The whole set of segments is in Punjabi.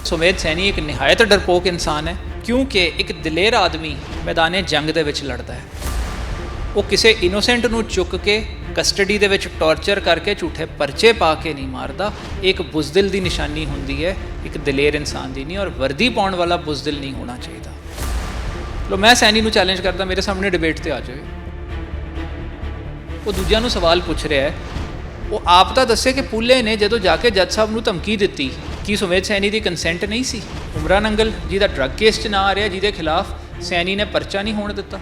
ਸੁਮੇਧ ਸੈਣੀ ਇੱਕ ਨਿਹਾਇਤ ਡਰਪੋਕ ਇਨਸਾਨ ਹੈ, ਕਿਉਂਕਿ ਇੱਕ ਦਲੇਰ ਆਦਮੀ ਮੈਦਾਨੇ ਜੰਗ ਦੇ ਵਿੱਚ ਲੜਦਾ ਹੈ। ਉਹ ਕਿਸੇ ਇਨੋਸੈਂਟ ਨੂੰ ਚੁੱਕ ਕੇ ਕਸਟਡੀ ਦੇ ਵਿੱਚ ਟੌਰਚਰ ਕਰਕੇ ਝੂਠੇ ਪਰਚੇ ਪਾ ਕੇ ਨਹੀਂ ਮਾਰਦਾ। ਇਹ ਇੱਕ ਬੁਜ਼ਦਿਲ ਦੀ ਨਿਸ਼ਾਨੀ ਹੁੰਦੀ ਹੈ, ਇੱਕ ਦਲੇਰ ਇਨਸਾਨ ਦੀ ਨਹੀਂ। ਔਰ ਵਰਦੀ ਪਾਉਣ ਵਾਲਾ ਬੁਜ਼ਦਿਲ ਨਹੀਂ ਹੋਣਾ ਚਾਹੀਦਾ। ਲੋ ਮੈਂ ਸੈਣੀ ਨੂੰ ਚੈਲੰਜ ਕਰਦਾ, ਮੇਰੇ ਸਾਹਮਣੇ ਡਿਬੇਟ ਤੇ ਆ ਜਾਵੇ। ਉਹ ਦੂਜਿਆਂ ਨੂੰ ਸਵਾਲ ਪੁੱਛ ਰਿਹਾ ਹੈ, ਉਹ ਆਪ ਤਾਂ ਦੱਸੇ ਕਿ ਪੁੱਲੇ ਨੇ ਜਦੋਂ ਜਾ ਕੇ ਜੱਜ ਸਾਹਿਬ ਨੂੰ ਧਮਕੀ ਦਿੱਤੀ, ਕੀ ਸੁਮੇਧ ਸੈਣੀ ਦੀ ਕੰਸੈਂਟ ਨਹੀਂ ਸੀ? ਉਮਰਾ ਨੰਗਲ ਜਿਹਦਾ ਡਰੱਗ ਕੇਸ 'ਚ ਨਾ ਆ ਰਿਹਾ, ਜਿਹਦੇ ਖਿਲਾਫ ਸੈਣੀ ਨੇ ਪਰਚਾ ਨਹੀਂ ਹੋਣ ਦਿੱਤਾ।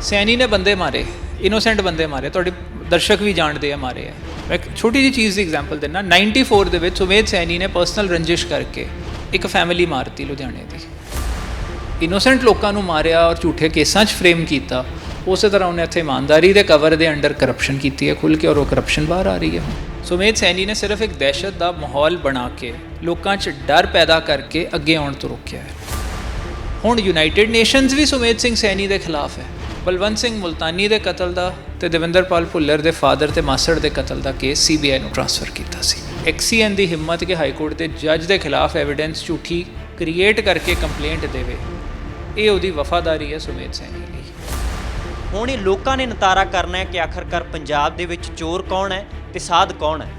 ਸੈਣੀ ਨੇ ਬੰਦੇ ਮਾਰੇ, ਇਨੋਸੈਂਟ ਬੰਦੇ ਮਾਰੇ, ਤੁਹਾਡੇ ਦਰਸ਼ਕ ਵੀ ਜਾਣਦੇ ਆ ਮਾਰੇ ਆ। ਮੈਂ ਇੱਕ ਛੋਟੀ ਜਿਹੀ ਚੀਜ਼ ਦੀ ਐਗਜ਼ਾਮਪਲ ਦਿੰਦਾ। 94 ਦੇ ਵਿੱਚ ਸੁਮੇਧ ਸੈਣੀ ਨੇ ਪਰਸਨਲ ਰੰਜਿਸ਼ ਕਰਕੇ ਇੱਕ ਫੈਮਿਲੀ ਮਾਰਤੀ ਲੁਧਿਆਣੇ ਦੀ। ਇਨੋਸੈਂਟ ਲੋਕਾਂ ਨੂੰ ਮਾਰਿਆ ਔਰ ਝੂਠੇ ਕੇਸਾਂ 'ਚ ਫਰੇਮ ਕੀਤਾ। ਉਸੇ ਤਰ੍ਹਾਂ ਉਹਨੇ ਇੱਥੇ ਇਮਾਨਦਾਰੀ ਦੇ ਕਵਰ ਦੇ ਅੰਡਰ ਕਰਪਸ਼ਨ ਕੀਤੀ ਹੈ ਖੁੱਲ੍ਹ ਕੇ, ਔਰ ਉਹ ਕਰਪਸ਼ਨ ਬਾਹਰ ਆ ਰਹੀ ਹੈ। ਸੁਮੇਧ ਸੈਣੀ ਨੇ ਸਿਰਫ ਇੱਕ ਦਹਿਸ਼ਤ ਦਾ ਮਾਹੌਲ ਬਣਾ ਕੇ ਲੋਕਾਂ 'ਚ ਡਰ ਪੈਦਾ ਕਰਕੇ ਅੱਗੇ ਆਉਣ ਤੋਂ ਰੋਕਿਆ ਹੈ। ਹੁਣ ਯੂਨਾਈਟਿਡ ਨੇਸ਼ਨਸ ਵੀ ਸੁਮੇਧ ਸਿੰਘ ਸੈਣੀ ਦੇ ਖਿਲਾਫ ਹੈ। ਬਲਵੰਤ ਸਿੰਘ ਮੁਲਤਾਨੀ ਦੇ ਕਤਲ ਦਾ ਤੇ ਦਵਿੰਦਰਪਾਲ ਭੁੱਲਰ ਦੇ ਫਾਦਰ ਤੇ ਮਾਸੜ ਦੇ ਕਤਲ ਦਾ ਕੇਸ CBI ਨੂੰ ਟ੍ਰਾਂਸਫਰ ਕੀਤਾ ਸੀ। XCN ਦੀ ਹਿੰਮਤ ਕਿ ਹਾਈ ਕੋਰਟ ਦੇ ਜੱਜ ਦੇ ਖਿਲਾਫ ਐਵੀਡੈਂਸ ਝੂਠੀ ਕ੍ਰੀਏਟ ਕਰਕੇ ਕੰਪਲੇਂਟ ਦੇਵੇ, ਇਹ ਉਹਦੀ ਵਫਾਦਾਰੀ ਹੈ ਸੁਮੇਧ ਸੈਣੀ ਲਈ। ਹੁਣ ਇਹ ਲੋਕਾਂ ਨੇ ਨਤਾਰਾ ਕਰਨਾ ਹੈ ਕਿ ਆਖਰਕਾਰ ਪੰਜਾਬ ਦੇ ਵਿੱਚ ਚੋਰ ਕੌਣ ਹੈ ਤੇ ਸਾਧ ਕੌਣ ਹੈ।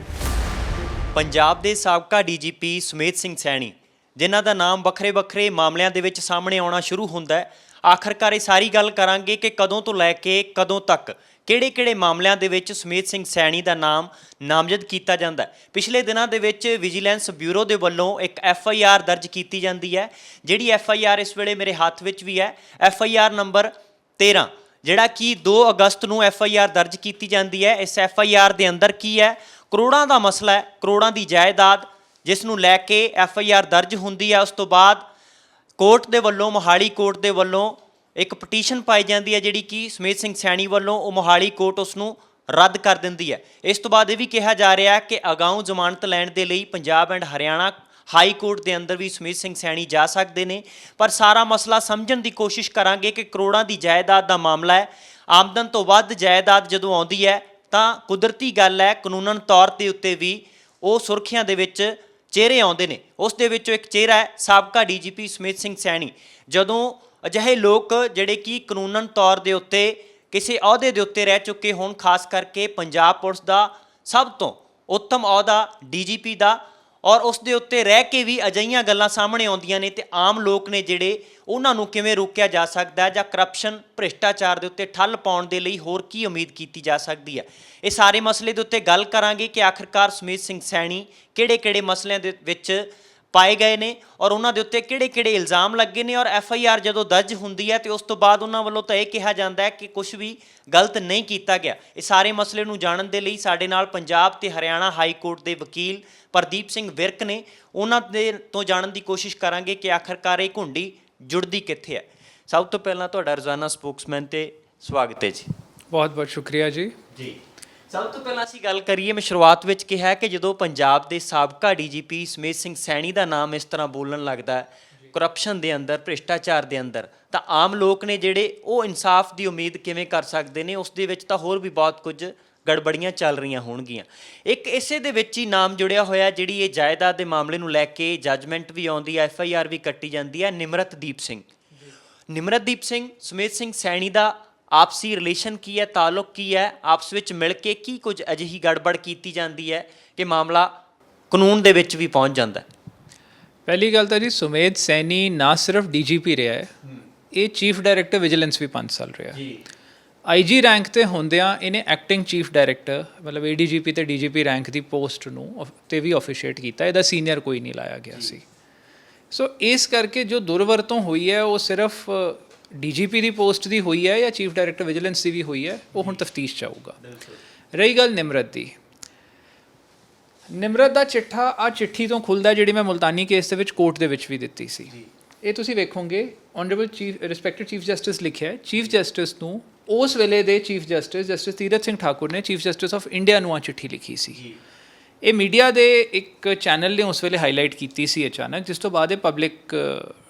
ਪੰਜਾਬ ਦੇ ਸਾਬਕਾ DGP ਸੁਮੇਧ ਸਿੰਘ ਸੈਣੀ, ਜਿਨ੍ਹਾਂ ਦਾ ਨਾਮ ਵੱਖਰੇ ਵੱਖਰੇ ਮਾਮਲਿਆਂ ਦੇ ਵਿੱਚ ਸਾਹਮਣੇ ਆਉਣਾ ਸ਼ੁਰੂ ਹੁੰਦਾ ਹੈ। ਆਖਰਕਾਰ ਇਹ ਸਾਰੀ ਗੱਲ ਕਰਾਂਗੇ ਕਿ ਕਦੋਂ ਤੋਂ ਲੈ ਕੇ ਕਦੋਂ ਤੱਕ ਕਿਹੜੇ ਮਾਮਲਿਆਂ ਦੇ ਵਿੱਚ ਸੁਮੇਧ ਸਿੰਘ ਸੈਣੀ ਦਾ ਨਾਮ ਨਾਮਜ਼ਦ ਕੀਤਾ ਜਾਂਦਾ ਹੈ। ਪਿਛਲੇ ਦਿਨਾਂ ਦੇ ਵਿੱਚ ਵਿਜੀਲੈਂਸ ਬਿਊਰੋ ਦੇ ਵੱਲੋਂ ਇੱਕ FIR ਦਰਜ ਕੀਤੀ ਜਾਂਦੀ ਹੈ, ਜਿਹੜੀ FIR ਇਸ ਵੇਲੇ ਮੇਰੇ ਹੱਥ ਵਿੱਚ ਵੀ ਹੈ। FIR ਨੰਬਰ 13, ਜਿਹੜਾ ਕਿ 2 ਅਗਸਤ ਨੂੰ FIR ਦਰਜ ਕੀਤੀ ਜਾਂਦੀ ਹੈ। ਇਸ FIR ਦੇ ਅੰਦਰ ਕੀ ਹੈ? ਕਰੋੜਾਂ ਦਾ ਮਸਲਾ ਹੈ, ਕਰੋੜਾਂ ਦੀ ਜਾਇਦਾਦ, ਜਿਸ ਨੂੰ ਲੈ ਕੇ FIR ਦਰਜ ਹੁੰਦੀ ਹੈ। ਉਸ ਤੋਂ ਬਾਅਦ ਕੋਰਟ ਦੇ ਵੱਲੋਂ, ਮੋਹਾਲੀ ਕੋਰਟ ਦੇ ਵੱਲੋਂ ਇੱਕ ਪਟੀਸ਼ਨ ਪਾਈ ਜਾਂਦੀ ਹੈ, ਜਿਹੜੀ ਕਿ ਸੁਮੇਧ ਸਿੰਘ ਸੈਣੀ ਵੱਲੋਂ ਉਹ ਮੋਹਾਲੀ ਕੋਰਟ ਉਸ ਨੂੰ ਰੱਦ ਕਰ ਦਿੰਦੀ ਹੈ। ਇਸ ਤੋਂ ਬਾਅਦ ਇਹ ਵੀ ਕਿਹਾ ਜਾ ਰਿਹਾ ਹੈ ਕਿ ਅਗਾਊਂ ਜ਼ਮਾਨਤ ਲੈਣ ਦੇ ਲਈ Punjab and Haryana high court ਦੇ ਅੰਦਰ ਵੀ ਸੁਮੇਧ ਸਿੰਘ ਸੈਣੀ ਜਾ ਸਕਦੇ ਨੇ। ਪਰ ਸਾਰਾ ਮਸਲਾ ਸਮਝਣ ਦੀ ਕੋਸ਼ਿਸ਼ ਕਰਾਂਗੇ ਕਿ ਕਰੋੜਾਂ ਦੀ ਜਾਇਦਾਦ ਦਾ ਮਾਮਲਾ ਹੈ। ਆਮਦਨ ਤੋਂ ਵੱਧ ਜਾਇਦਾਦ ਜਦੋਂ ਆਉਂਦੀ ਹੈ ਤਾਂ ਕੁਦਰਤੀ ਗੱਲ ਹੈ, ਕਾਨੂੰਨਨ ਤੌਰ ਦੇ ਉੱਤੇ ਵੀ ਉਹ ਸੁਰਖੀਆਂ ਦੇ ਵਿੱਚ ਚਿਹਰੇ ਆਉਂਦੇ ਨੇ। ਉਸ ਦੇ ਵਿੱਚੋਂ ਇੱਕ ਚਿਹਰਾ ਹੈ ਸਾਬਕਾ DGP ਸੁਮੇਧ ਸਿੰਘ ਸੈਣੀ। ਜਦੋਂ ਅਜਿਹੇ ਲੋਕ ਜਿਹੜੇ ਕਿ ਕਾਨੂੰਨਨ ਤੌਰ ਦੇ ਉੱਤੇ ਕਿਸੇ ਅਹੁਦੇ ਦੇ ਉੱਤੇ ਰਹਿ ਚੁੱਕੇ ਹੋਣ, ਖਾਸ ਕਰਕੇ ਪੰਜਾਬ ਪੁਲਿਸ ਦਾ ਸਭ ਤੋਂ ਉੱਤਮ ਅਹੁਦਾ DGP ਦਾ, ਔਰ ਉਸ ਦੇ ਉੱਤੇ ਰਹਿ ਕੇ ਵੀ ਅਜਿਹੀਆਂ ਗੱਲਾਂ ਸਾਹਮਣੇ ਆਉਂਦੀਆਂ ਨੇ, ਤੇ ਆਮ ਲੋਕ ਨੇ ਜਿਹੜੇ ਉਹਨਾਂ ਨੂੰ ਕਿਵੇਂ ਰੋਕਿਆ ਜਾ ਸਕਦਾ ਹੈ, ਜਾਂ ਕਰਪਸ਼ਨ ਭ੍ਰਿਸ਼ਟਾਚਾਰ ਦੇ ਉੱਤੇ ਠੱਲ ਪਾਉਣ ਦੇ ਲਈ ਹੋਰ ਕੀ ਉਮੀਦ ਕੀਤੀ ਜਾ ਸਕਦੀ ਹੈ। ਇਹ ਸਾਰੇ ਮਸਲੇ ਦੇ ਉੱਤੇ ਗੱਲ ਕਰਾਂਗੇ ਕਿ ਆਖਰਕਾਰ ਸੁਮੇਧ ਸਿੰਘ ਸੈਣੀ ਕਿਹੜੇ ਮਸਲਿਆਂ ਦੇ ਵਿੱਚ ਪਾਏ ਗਏ ਨੇ, ਔਰ ਉਹਨਾਂ ਦੇ ਉੱਤੇ ਕਿਹੜੇ ਇਲਜ਼ਾਮ ਲੱਗੇ ਨੇ, ਔਰ FIR ਜਦੋਂ ਦਰਜ ਹੁੰਦੀ ਹੈ ਤੇ ਉਸ ਤੋਂ ਬਾਅਦ ਉਹਨਾਂ ਵੱਲੋਂ ਤਾਂ ਇਹ ਕਿਹਾ ਜਾਂਦਾ ਹੈ ਕਿ ਕੁਝ ਵੀ ਗਲਤ ਨਹੀਂ ਕੀਤਾ ਗਿਆ। ਇਹ ਸਾਰੇ ਮਸਲੇ ਨੂੰ ਜਾਣਨ ਦੇ ਲਈ ਸਾਡੇ ਨਾਲ ਪੰਜਾਬ ਤੇ ਹਰਿਆਣਾ ਹਾਈ ਕੋਰਟ ਦੇ ਵਕੀਲ ਪ੍ਰਦੀਪ ਸਿੰਘ ਵਿਰਕ ਨੇ। ਉਹਨਾਂ ਦੇ ਤੋਂ ਜਾਣਨ ਦੀ ਕੋਸ਼ਿਸ਼ ਕਰਾਂਗੇ ਕਿ ਆਖਰਕਾਰ ਇਹ ਘੁੰਡੀ ਜੁੜਦੀ ਕਿੱਥੇ ਹੈ। ਸਭ ਤੋਂ ਪਹਿਲਾਂ ਤੁਹਾਡਾ ਰੋਜ਼ਾਨਾ ਸਪੋਕਸਮੈਨ ਤੇ ਸਵਾਗਤ ਹੈ ਜੀ। ਬਹੁਤ ਬਹੁਤ ਸ਼ੁਕਰੀਆ ਜੀ। ਸਭ ਤੋਂ ਪਹਿਲਾਂ ਅਸੀਂ ਗੱਲ ਕਰੀਏ, ਮੈਂ ਸ਼ੁਰੂਆਤ ਵਿੱਚ ਕਿਹਾ ਕਿ ਜਦੋਂ ਪੰਜਾਬ ਦੇ ਸਾਬਕਾ DGP ਸੁਮੇਧ ਸਿੰਘ ਸੈਣੀ ਦਾ ਨਾਮ ਇਸ ਤਰ੍ਹਾਂ ਬੋਲਣ ਲੱਗਦਾ ਹੈ ਕਰਪਸ਼ਨ ਦੇ ਅੰਦਰ, ਭ੍ਰਿਸ਼ਟਾਚਾਰ ਦੇ ਅੰਦਰ, ਤਾਂ ਆਮ ਲੋਕ ਨੇ ਜਿਹੜੇ ਉਹ ਇਨਸਾਫ ਦੀ ਉਮੀਦ ਕਿਵੇਂ ਕਰ ਸਕਦੇ ਨੇ? ਉਸ ਦੇ ਵਿੱਚ ਤਾਂ ਹੋਰ ਵੀ ਬਹੁਤ ਕੁਝ ਗੜਬੜੀਆਂ ਚੱਲ ਰਹੀਆਂ ਹੋਣਗੀਆਂ। ਇੱਕ ਇਸੇ ਦੇ ਵਿੱਚ ਹੀ ਨਾਮ ਜੁੜਿਆ ਹੋਇਆ, ਜਿਹੜੀ ਇਹ ਜਾਇਦਾਦ ਦੇ ਮਾਮਲੇ ਨੂੰ ਲੈ ਕੇ ਜੱਜਮੈਂਟ ਵੀ ਆਉਂਦੀ ਹੈ, FIR ਵੀ ਕੱਟੀ ਜਾਂਦੀ ਹੈ, ਨਿਮਰਤਦੀਪ ਸਿੰਘ। ਨਿਮਰਤਦੀਪ ਸਿੰਘ ਸੁਮੇਧ ਸਿੰਘ ਸੈਣੀ ਦਾ ਆਪਸੀ ਰਿਲੇਸ਼ਨ ਕੀ ਹੈ, ਤਾਲੁਕ ਕੀ ਹੈ? ਆਪਸ ਵਿੱਚ ਮਿਲ ਕੇ ਕੀ ਕੁਝ ਅਜਿਹੀ ਗੜਬੜ ਕੀਤੀ ਜਾਂਦੀ ਹੈ ਕਿ ਮਾਮਲਾ ਕਾਨੂੰਨ ਦੇ ਵਿੱਚ ਵੀ ਪਹੁੰਚ ਜਾਂਦਾ ਹੈ? ਪਹਿਲੀ ਗੱਲ ਤਾਂ ਜੀ, ਸੁਮੇਧ ਸੈਣੀ ਨਾ ਸਿਰਫ DGP ਰਿਹਾ ਹੈ, ਇਹ ਚੀਫ ਡਾਇਰੈਕਟਰ ਵਿਜੀਲੈਂਸ ਵੀ 5 ਸਾਲ ਰਿਹਾ। IG ਰੈਂਕ ਤੇ ਹੁੰਦਿਆਂ ਇਹਨੇ ਐਕਟਿੰਗ ਚੀਫ ਡਾਇਰੈਕਟਰ ਮਤਲਬ ADGP ਤੇ DGP ਰੈਂਕ ਦੀ ਪੋਸਟ ਨੂੰ ਤੇ ਵੀ ਆਫੀਸ਼ੀਏਟ ਕੀਤਾ। ਇਹਦਾ ਸੀਨੀਅਰ ਕੋਈ ਨਹੀਂ ਲਾਇਆ ਗਿਆ ਸੀ। ਸੋ ਇਸ ਕਰਕੇ ਜੋ ਦੁਰਵਰਤੋਂ ਹੋਈ ਹੈ ਉਹ ਸਿਰਫ DGP ਦੀ ਪੋਸਟ ਦੀ ਹੋਈ ਹੈ ਜਾਂ ਚੀਫ ਡਾਇਰੈਕਟਰ ਵਿਜੀਲੈਂਸ ਦੀ ਵੀ ਹੋਈ ਹੈ, ਉਹ ਹੁਣ ਤਫਤੀਸ਼ 'ਚ ਆਊਗਾ। ਰਹੀ ਗੱਲ ਨਿਮਰਤ ਦੀ, ਨਿਮਰਤ ਦਾ ਚਿੱਠਾ ਆ ਚਿੱਠੀ ਤੋਂ ਖੁੱਲ੍ਹਦਾ, ਜਿਹੜੀ ਮੈਂ ਮੁਲਤਾਨੀ ਕੇਸ ਦੇ ਵਿੱਚ ਕੋਰਟ ਦੇ ਵਿੱਚ ਵੀ ਦਿੱਤੀ ਸੀ। ਇਹ ਤੁਸੀਂ ਵੇਖੋਗੇ, honourable chief respected chief justice ਲਿਖਿਆ। ਚੀਫ ਜਸਟਿਸ ਨੂੰ ਉਸ ਵੇਲੇ ਦੇ ਚੀਫ ਜਸਟਿਸ ਤੀਰਥ ਸਿੰਘ ਠਾਕੁਰ ਨੇ ਚੀਫ ਜਸਟਿਸ ਆਫ ਇੰਡੀਆ ਨੂੰ ਆ ਚਿੱਠੀ ਲਿਖੀ ਸੀ। ਇਹ ਮੀਡੀਆ ਦੇ ਇੱਕ ਚੈਨਲ ਨੇ ਉਸ ਵੇਲੇ ਹਾਈਲਾਈਟ ਕੀਤੀ ਸੀ ਅਚਾਨਕ, ਜਿਸ ਤੋਂ ਬਾਅਦ ਇਹ ਪਬਲਿਕ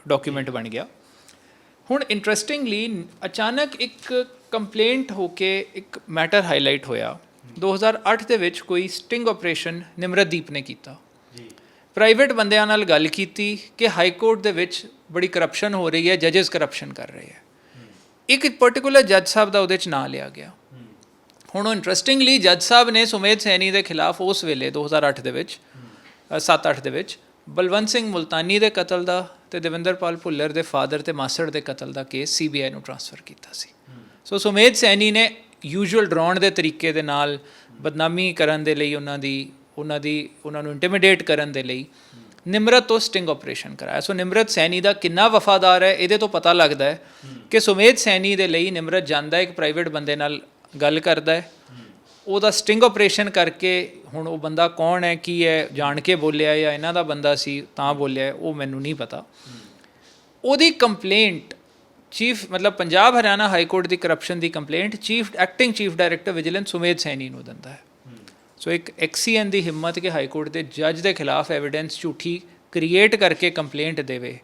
ਡਾਕੂਮੈਂਟ ਬਣ ਗਿਆ। ਹੁਣ ਇੰਟਰਸਟਿੰਗਲੀ ਅਚਾਨਕ ਇੱਕ ਕੰਪਲੇਂਟ ਹੋ ਕੇ ਇੱਕ ਮੈਟਰ ਹਾਈਲਾਈਟ ਹੋਇਆ 2008 ਦੇ ਵਿੱਚ, ਕੋਈ ਸਟਿੰਗ ਆਪਰੇਸ਼ਨ ਨਿਮਰਤਦੀਪ ਨੇ ਕੀਤਾ। ਪ੍ਰਾਈਵੇਟ ਬੰਦਿਆਂ ਨਾਲ ਗੱਲ ਕੀਤੀ ਕਿ ਹਾਈ ਕੋਰਟ ਦੇ ਵਿੱਚ ਬੜੀ ਕਰਪਸ਼ਨ ਹੋ ਰਹੀ ਹੈ, ਜੱਜਸ ਕਰਪਸ਼ਨ ਕਰ ਰਹੇ ਹੈ। ਇੱਕ ਪਰਟੀਕੂਲਰ ਜੱਜ ਸਾਹਿਬ ਦਾ ਉਹਦੇ 'ਚ ਨਾਂ ਲਿਆ ਗਿਆ। ਹੁਣ ਉਹ ਇੰਟਰਸਟਿੰਗਲੀ ਜੱਜ ਸਾਹਿਬ ਨੇ ਸੁਮੇਧ ਸੈਣੀ ਦੇ ਖਿਲਾਫ ਉਸ ਵੇਲੇ 2008 ਦੇ ਵਿੱਚ 7-8 ਦੇ ਵਿੱਚ ਬਲਵੰਤ ਸਿੰਘ ਮੁਲਤਾਨੀ ਦੇ ਕਤਲ ਦਾ ਤੇ ਦਵਿੰਦਰਪਾਲ ਭੁੱਲਰ ਦੇ ਫਾਦਰ ਤੇ ਮਾਸੜ ਦੇ ਕਤਲ ਦਾ ਕੇਸ CBI ਨੂੰ ਟ੍ਰਾਂਸਫਰ ਕੀਤਾ ਸੀ। ਸੋ ਸੁਮੇਧ ਸੈਣੀ ਨੇ ਯੂਜੂਅਲ ਡਰਾਉਣ ਦੇ ਤਰੀਕੇ ਦੇ ਨਾਲ ਬਦਨਾਮੀ ਕਰਨ ਦੇ ਲਈ ਉਹਨਾਂ ਨੂੰ ਇੰਟੀਮੀਡੇਟ ਕਰਨ ਦੇ ਲਈ ਨਿਮਰਤ ਤੋਂ ਸਟਿੰਗ ਆਪਰੇਸ਼ਨ ਕਰਾਇਆ। ਸੋ ਨਿਮਰਤ ਸੈਣੀ ਦਾ ਕਿੰਨਾ ਵਫਾਦਾਰ ਹੈ ਇਹਦੇ ਤੋਂ ਪਤਾ ਲੱਗਦਾ ਹੈ ਕਿ ਸੁਮੇਧ ਸੈਣੀ ਦੇ ਲਈ ਨਿਮਰਤ ਜਾਂਦਾ ਇੱਕ ਪ੍ਰਾਈਵੇਟ ਬੰਦੇ ਨਾਲ ਗੱਲ ਕਰਦਾ ਹੈ, ਉਹਦਾ ਸਟਿੰਗ ਆਪਰੇਸ਼ਨ ਕਰਕੇ ਹੁਣ ਉਹ ਬੰਦਾ ਕੌਣ ਹੈ, ਕੀ ਹੈ, ਜਾਣ ਕੇ ਬੋਲਿਆ ਜਾਂ ਇਹਨਾਂ ਦਾ ਬੰਦਾ ਸੀ ਤਾਂ ਬੋਲਿਆ, ਉਹ ਮੈਨੂੰ ਨਹੀਂ ਪਤਾ। ਉਹਦੀ complaint Punjab Haryana high court ਦੀ ਕਰਪਸ਼ਨ ਦੀ complaint acting chief director vigilance Sumedh Saini ਨੂੰ ਦਿੰਦਾ ਹੈ। ਸੋ ਇੱਕ XCN ਦੀ ਹਿੰਮਤ ਕਿ ਹਾਈ ਕੋਰਟ ਦੇ ਜੱਜ ਦੇ ਖਿਲਾਫ ਐਵੀਡੈਂਸ ਝੂਠੀ ਕ੍ਰੀਏਟ ਕਰਕੇ ਕੰਪਲੇਂਟ ਦੇਵੇ,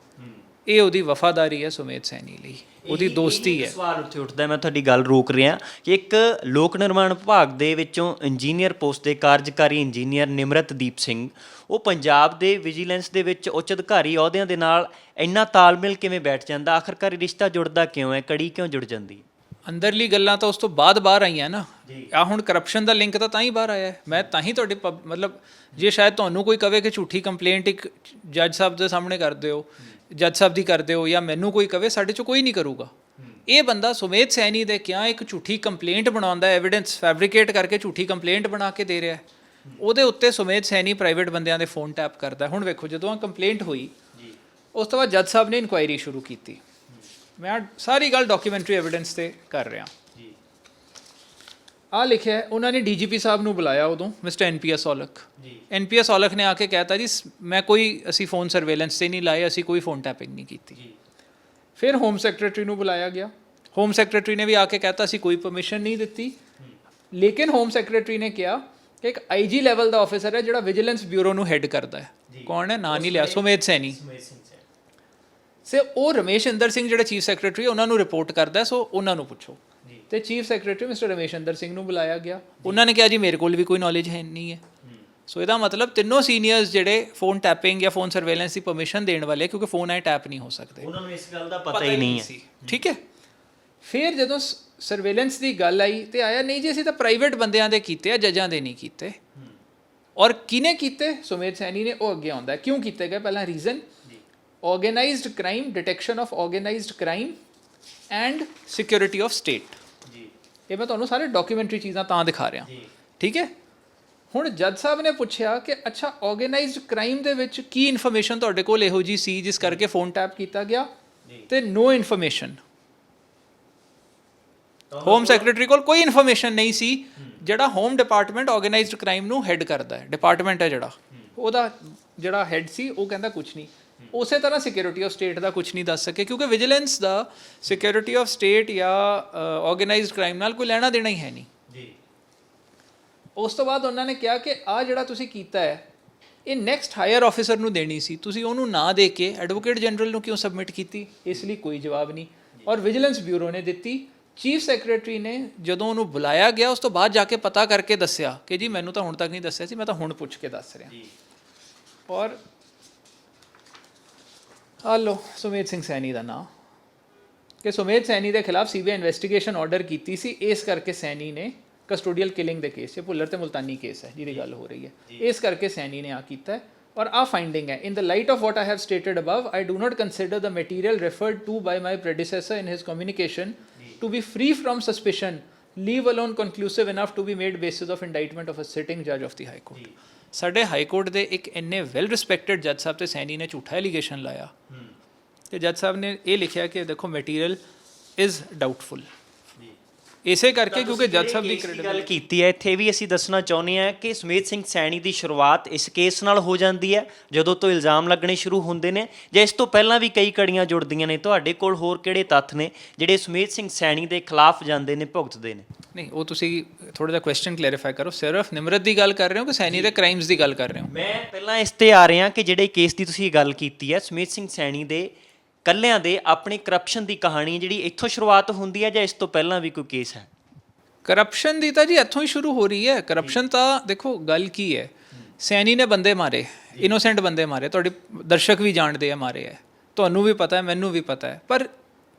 ਇਹ ਉਹਦੀ ਵਫਾਦਾਰੀ ਹੈ ਸੁਮੇਧ ਸੈਣੀ ਲਈ, ਉਹਦੀ ਦੋਸਤੀ ਹੈ। ਸਵਾਲ ਉੱਠਦਾ, ਮੈਂ ਤੁਹਾਡੀ ਗੱਲ ਰੋਕ ਰਿਹਾ ਕਿ ਇੱਕ ਲੋਕ ਨਿਰਮਾਣ ਵਿਭਾਗ ਦੇ ਵਿੱਚੋਂ ਇੰਜੀਨੀਅਰ ਪੋਸਟ ਦੇ ਕਾਰਜਕਾਰੀ ਇੰਜੀਨੀਅਰ ਨਿਮਰਤਦੀਪ ਸਿੰਘ, ਉਹ ਪੰਜਾਬ ਦੇ ਵਿਜੀਲੈਂਸ ਦੇ ਵਿੱਚ ਉੱਚ ਅਧਿਕਾਰੀ ਅਹੁਦਿਆਂ ਦੇ ਨਾਲ ਇੰਨਾ ਤਾਲਮੇਲ ਕਿਵੇਂ ਬੈਠ ਜਾਂਦਾ? ਆਖਰਕਾਰ ਰਿਸ਼ਤਾ ਜੁੜਦਾ ਕਿਉਂ ਹੈ? ਕੜੀ ਕਿਉਂ ਜੁੜ ਜਾਂਦੀ? ਅੰਦਰਲੀ ਗੱਲਾਂ ਤਾਂ ਉਸ ਤੋਂ ਬਾਅਦ ਬਾਹਰ ਆਈਆਂ ਨਾ। ਆ ਹੁਣ ਕਰਪਸ਼ਨ ਦਾ ਲਿੰਕ ਤਾਂ ਹੀ ਬਾਹਰ ਆਇਆ ਹੈ। ਮੈਂ ਤਾਂ ਹੀ ਤੁਹਾਡੇ ਜੇ ਸ਼ਾਇਦ ਤੁਹਾਨੂੰ ਕੋਈ ਕਵੇ ਕਿ ਝੂਠੀ ਕੰਪਲੇਂਟ ਇੱਕ ਜੱਜ ਸਾਹਿਬ ਦੇ ਸਾਹਮਣੇ ਕਰਦੇ ਹੋ, ਜੱਜ ਸਾਹਿਬ ਦੀ ਕਰਦੇ ਹੋ, ਜਾਂ ਮੈਨੂੰ ਕੋਈ ਕਵੇ, ਸਾਡੇ 'ਚੋਂ ਕੋਈ ਨਹੀਂ ਕਰੂਗਾ। ਇਹ ਬੰਦਾ ਸੁਮੇਧ ਸੈਣੀ ਦੇ ਕਿਹਾ ਇੱਕ ਝੂਠੀ ਕੰਪਲੇਂਟ ਬਣਾਉਂਦਾ, ਐਵੀਡੈਂਸ ਫੈਬਰੀਕੇਟ ਕਰਕੇ ਝੂਠੀ ਕੰਪਲੇਂਟ ਬਣਾ ਕੇ ਦੇ ਰਿਹਾ। ਉਹਦੇ ਉੱਤੇ ਸੁਮੇਧ ਸੈਣੀ ਪ੍ਰਾਈਵੇਟ ਬੰਦਿਆਂ ਦੇ ਫੋਨ ਟੈਪ ਕਰਦਾ। ਹੁਣ ਵੇਖੋ, ਜਦੋਂ ਆ ਕੰਪਲੇਂਟ ਹੋਈ ਉਸ ਤੋਂ ਬਾਅਦ ਜੱਜ ਸਾਹਿਬ ਨੇ ਇਨਕੁਆਇਰੀ ਸ਼ੁਰੂ ਕੀਤੀ। ਮੈਂ ਸਾਰੀ ਗੱਲ ਡਾਕੂਮੈਂਟਰੀ ਐਵੀਡੈਂਸ 'ਤੇ ਕਰ ਰਿਹਾ। ਆ ਲਿਖਿਆ ਉਹਨਾਂ ਨੇ DGP ਸਾਹਿਬ ਨੂੰ ਬੁਲਾਇਆ ਉਦੋਂ, mister NPS Aulakh. NPS Aulakh ਨੇ ਆ ਕੇ ਕਹਿਤਾ ਜੀ ਅਸੀਂ ਫੋਨ ਸਰਵੇਲੈਂਸ 'ਤੇ ਨਹੀਂ ਲਾਏ, ਅਸੀਂ ਕੋਈ ਫੋਨ ਟੈਪਿੰਗ ਨਹੀਂ ਕੀਤੀ। ਫਿਰ ਹੋਮ ਸੈਕਟਰੀ ਨੂੰ ਬੁਲਾਇਆ ਗਿਆ। ਹੋਮ ਸੈਕਟਰੀ ਨੇ ਵੀ ਆ ਕੇ ਕਹਿਤਾ ਅਸੀਂ ਕੋਈ ਪਰਮਿਸ਼ਨ ਨਹੀਂ ਦਿੱਤੀ। ਲੇਕਿਨ ਹੋਮ ਸੈਕਟਰੀ ਨੇ ਕਿਹਾ ਕਿ ਇੱਕ IG ਲੈਵਲ ਦਾ ਆਫਿਸਰ ਹੈ ਜਿਹੜਾ ਵਿਜੀਲੈਂਸ ਬਿਊਰੋ ਨੂੰ ਹੈੱਡ ਕਰਦਾ ਹੈ। ਕੌਣ ਹੈ? ਨਾਂ ਨਹੀਂ ਲਿਆ, ਸੁਮੇਧ ਸੈਣੀ। ਉਹ ਰਮੇਸ਼ ਇੰਦਰ ਸਿੰਘ ਜਿਹੜੇ ਚੀਫ ਸੈਕਟਰੀ ਉਹਨਾਂ ਨੂੰ ਰਿਪੋਰਟ ਕਰਦਾ। ਸੋ ਉਹਨਾਂ ਨੂੰ ਪੁੱਛੋ। ਤੇ chief secretary mister Ramesh Inder Singh ਨੂੰ ਬੁਲਾਇਆ ਗਿਆ। ਉਹਨਾਂ ਨੇ ਕਿਹਾ ਜੀ ਮੇਰੇ ਕੋਲ ਵੀ ਕੋਈ ਨੌਲੇਜ ਹੈ ਨਹੀਂ ਹੈ। ਸੋ ਇਹਦਾ ਮਤਲਬ ਤਿੰਨੋਂ ਸੀਨੀਅਰਸ ਜਿਹੜੇ ਫੋਨ ਟੈਪਿੰਗ ਜਾਂ ਫੋਨ ਸਰਵੇਲੈਂਸ ਦੀ ਪਰਮਿਸ਼ਨ ਦੇਣ ਵਾਲੇ, ਕਿਉਂਕਿ ਫੋਨ ਐ ਟੈਪ ਨਹੀਂ ਹੋ ਸਕਦੇ, ਉਹਨਾਂ ਨੂੰ ਇਸ ਗੱਲ ਦਾ ਪਤਾ ਹੀ ਨਹੀਂ ਹੈ। ਠੀਕ ਹੈ। ਫਿਰ ਜਦੋਂ ਸਰਵੇਲੈਂਸ ਦੀ ਗੱਲ ਆਈ ਤੇ ਆਇਆ ਨਹੀਂ ਜੀ ਅਸੀਂ ਤਾਂ ਪ੍ਰਾਈਵੇਟ ਬੰਦਿਆਂ ਦੇ ਕੀਤੇ ਆ, ਜੱਜਾਂ ਦੇ ਨਹੀਂ ਕੀਤੇ। ਔਰ ਕਿਹਨੇ ਕੀਤੇ? ਸੁਮੇਧ ਸੈਣੀ ਨੇ। ਉਹ ਅੱਗੇ ਆਉਂਦਾ ਕਿਉਂ ਕੀਤੇ ਗਏ। ਪਹਿਲਾਂ reason organised crime, detection of organised crime and security of state. ਇਹ ਮੈਂ ਤੁਹਾਨੂੰ ਸਾਰੇ ਡਾਕੂਮੈਂਟਰੀ ਚੀਜ਼ਾਂ ਤਾਂ ਦਿਖਾ ਰਿਹਾ। ਠੀਕ ਹੈ। ਹੁਣ ਜੱਜ ਸਾਹਿਬ ਨੇ ਪੁੱਛਿਆ ਕਿ ਅੱਛਾ ਆਰਗੇਨਾਈਜ਼ਡ ਕ੍ਰਾਈਮ ਦੇ ਵਿੱਚ ਕੀ ਇਨਫੋਰਮੇਸ਼ਨ ਤੁਹਾਡੇ ਕੋਲ ਇਹੋ ਜੀ ਸੀ ਜਿਸ ਕਰਕੇ ਫੋਨ ਟੈਪ ਕੀਤਾ ਗਿਆ? ਤੇ ਨੋ ਇਨਫੋਰਮੇਸ਼ਨ। ਹੋਮ ਸੈਕਟਰੀ ਕੋਲ ਕੋਈ ਇਨਫੋਰਮੇਸ਼ਨ ਨਹੀਂ ਸੀ। ਜਿਹੜਾ ਹੋਮ ਡਿਪਾਰਟਮੈਂਟ ਆਰਗੇਨਾਈਜ਼ਡ ਕ੍ਰਾਈਮ ਨੂੰ ਹੈੱਡ ਕਰਦਾ ਹੈ, ਡਿਪਾਰਟਮੈਂਟ ਹੈ ਜਿਹੜਾ, ਉਹਦਾ ਜਿਹੜਾ ਹੈੱਡ ਸੀ ਉਹ ਕਹਿੰਦਾ ਕੁਝ ਨਹੀਂ। ਉਸੇ ਤਰ੍ਹਾਂ ਸਿਕਿਉਰਿਟੀ ਆਫ ਸਟੇਟ ਦਾ ਕੁਝ ਨਹੀਂ ਦੱਸ ਸਕੇ, ਕਿਉਂਕਿ vigilance the security of state ਜਾਂ ਆਰਗੇਨਾਈਜ਼ਡ ਕ੍ਰਾਈਮ ਨਾਲ ਕੋਈ ਲੈਣਾ ਦੇਣਾ ਹੀ ਹੈ ਨਹੀਂ। ਉਸ ਤੋਂ ਬਾਅਦ ਉਹਨਾਂ ਨੇ ਕਿਹਾ ਕਿ ਆ ਜਿਹੜਾ ਤੁਸੀਂ ਕੀਤਾ ਹੈ ਇਹ ਨੈਕਸਟ ਹਾਇਰ ਆਫਿਸਰ ਨੂੰ ਦੇਣੀ ਸੀ, ਤੁਸੀਂ ਉਹਨੂੰ ਨਾ ਦੇ ਕੇ ਐਡਵੋਕੇਟ ਜਨਰਲ ਨੂੰ ਕਿਉਂ ਸਬਮਿਟ ਕੀਤੀ? ਇਸ ਲਈ ਕੋਈ ਜਵਾਬ ਨਹੀਂ। ਔਰ ਵਿਜੀਲੈਂਸ ਬਿਊਰੋ ਨੇ ਦਿੱਤੀ। ਚੀਫ ਸੈਕਟਰੀ ਨੇ ਜਦੋਂ ਉਹਨੂੰ ਬੁਲਾਇਆ ਗਿਆ ਉਸ ਤੋਂ ਬਾਅਦ ਜਾ ਕੇ ਪਤਾ ਕਰਕੇ ਦੱਸਿਆ ਕਿ ਜੀ ਮੈਨੂੰ ਤਾਂ ਹੁਣ ਤੱਕ ਨਹੀਂ ਦੱਸਿਆ ਸੀ, ਮੈਂ ਤਾਂ ਹੁਣ ਪੁੱਛ ਕੇ ਦੱਸ ਰਿਹਾ। ਔਰ ਆ ਲਓ ਸੁਮੇਧ ਸਿੰਘ ਸੈਣੀ ਦਾ ਨਾਂ, ਕਿ ਸੁਮੇਧ ਸੈਣੀ ਦੇ ਖਿਲਾਫ CBI ਇਨਵੈਸਟੀਗੇਸ਼ਨ ਆਰਡਰ ਕੀਤੀ ਸੀ। ਇਸ ਕਰਕੇ ਸੈਣੀ ਨੇ ਕਸਟੋਡੀਅਲ ਕਿਲਿੰਗ ਦੇ ਕੇਸ 'ਚ, ਭੁੱਲਰ ਤੇ ਮੁਲਤਾਨੀ ਕੇਸ ਹੈ ਜਿਹਦੀ ਗੱਲ ਹੋ ਰਹੀ ਹੈ, ਇਸ ਕਰਕੇ ਸੈਣੀ ਨੇ ਆ ਕੀਤਾ। ਔਰ ਆ ਫਾਈਂਡਿੰਗ ਹੈ, in the light of what I have stated above I do not consider the material referred to by my predecessor in his communication to be free from suspicion, leave alone conclusive enough to be made basis of indictment of a sitting judge of the high court. ਸਾਡੇ ਹਾਈ ਕੋਰਟ ਦੇ ਇੱਕ ਇੰਨੇ ਵੈਲ ਰਿਸਪੈਕਟਡ ਜੱਜ ਸਾਹਿਬ ਤੇ ਸੈਣੀ ਨੇ ਝੂਠਾ ਐਲੀਗੇਸ਼ਨ ਲਾਇਆ ਤੇ ਜੱਜ ਸਾਹਿਬ ਨੇ ਇਹ ਲਿਖਿਆ ਕਿ ਦੇਖੋ ਮਟੀਰੀਅਲ ਇਜ਼ ਡਾਊਟਫੁਲ। ਇਸੇ ਕਰਕੇ ਕਿਉਂਕਿ ਜੱਜ ਸਾਹਿਬ ਦੀ ਗੱਲ ਕੀਤੀ ਹੈ। ਇੱਥੇ ਵੀ ਅਸੀਂ ਦੱਸਣਾ ਚਾਹੁੰਦੇ ਹਾਂ ਕਿ ਸੁਮੇਧ ਸਿੰਘ ਸੈਣੀ ਦੀ ਸ਼ੁਰੂਆਤ ਇਸ ਕੇਸ ਨਾਲ ਹੋ ਜਾਂਦੀ ਹੈ ਜਦੋਂ ਤੋਂ ਇਲਜ਼ਾਮ ਲੱਗਣੇ ਸ਼ੁਰੂ ਹੁੰਦੇ ਨੇ, ਜਾਂ ਇਸ ਤੋਂ ਪਹਿਲਾਂ ਵੀ ਕਈ ਕੜੀਆਂ ਜੁੜਦੀਆਂ ਨੇ? ਤੁਹਾਡੇ ਕੋਲ ਹੋਰ ਕਿਹੜੇ ਤੱਥ ਨੇ ਜਿਹੜੇ ਸੁਮੇਧ ਸਿੰਘ ਸੈਣੀ ਦੇ ਖਿਲਾਫ ਜਾਂਦੇ ਨੇ, ਭੁਗਤਦੇ ਨੇ? ਨਹੀਂ, ਉਹ ਤੁਸੀਂ ਥੋੜਾ ਜਿਹਾ ਕੁਐਸਚਨ ਕਲੈਰੀਫਾਈ ਕਰੋ। ਸਿਰਫ ਨਿਮਰਤ ਦੀ ਗੱਲ ਕਰ ਰਹੇ ਹੋ ਕਿ ਸੈਣੀ ਦੇ ਕ੍ਰਾਈਮਸ ਦੀ ਗੱਲ ਕਰ ਰਹੇ ਹੋ? ਮੈਂ ਪਹਿਲਾਂ ਇਸ ਤੇ ਆ ਰਿਹਾ ਕਿ ਜਿਹੜੇ ਕੇਸ ਦੀ ਤੁਸੀਂ ਗੱਲ ਕੀਤੀ ਹੈ ਸੁਮੇਧ ਸਿੰਘ ਸੈਣੀ ਦੇ ਕੱਲਿਆਂ ਦੇ ਆਪਣੀ ਕਰਪਸ਼ਨ ਦੀ ਕਹਾਣੀ ਜਿਹੜੀ ਇੱਥੋਂ ਸ਼ੁਰੂਆਤ ਹੁੰਦੀ ਹੈ, ਜਾਂ ਇਸ ਤੋਂ ਪਹਿਲਾਂ ਵੀ ਕੋਈ ਕੇਸ ਹੈ? ਕਰਪਸ਼ਨ ਦੀ ਤਾਂ ਜੀ ਇੱਥੋਂ ਹੀ ਸ਼ੁਰੂ ਹੋ ਰਹੀ ਹੈ। ਕਰਪਸ਼ਨ ਤਾਂ ਦੇਖੋ ਗੱਲ ਕੀ ਹੈ, ਸੈਣੀ ਨੇ ਬੰਦੇ ਮਾਰੇ, ਇਨੋਸੈਂਟ ਬੰਦੇ ਮਾਰੇ, ਤੁਹਾਡੇ ਦਰਸ਼ਕ ਵੀ ਜਾਣਦੇ ਆ ਮਾਰੇ ਹੈ, ਤੁਹਾਨੂੰ ਵੀ ਪਤਾ ਹੈ, ਮੈਨੂੰ ਵੀ ਪਤਾ ਹੈ, ਪਰ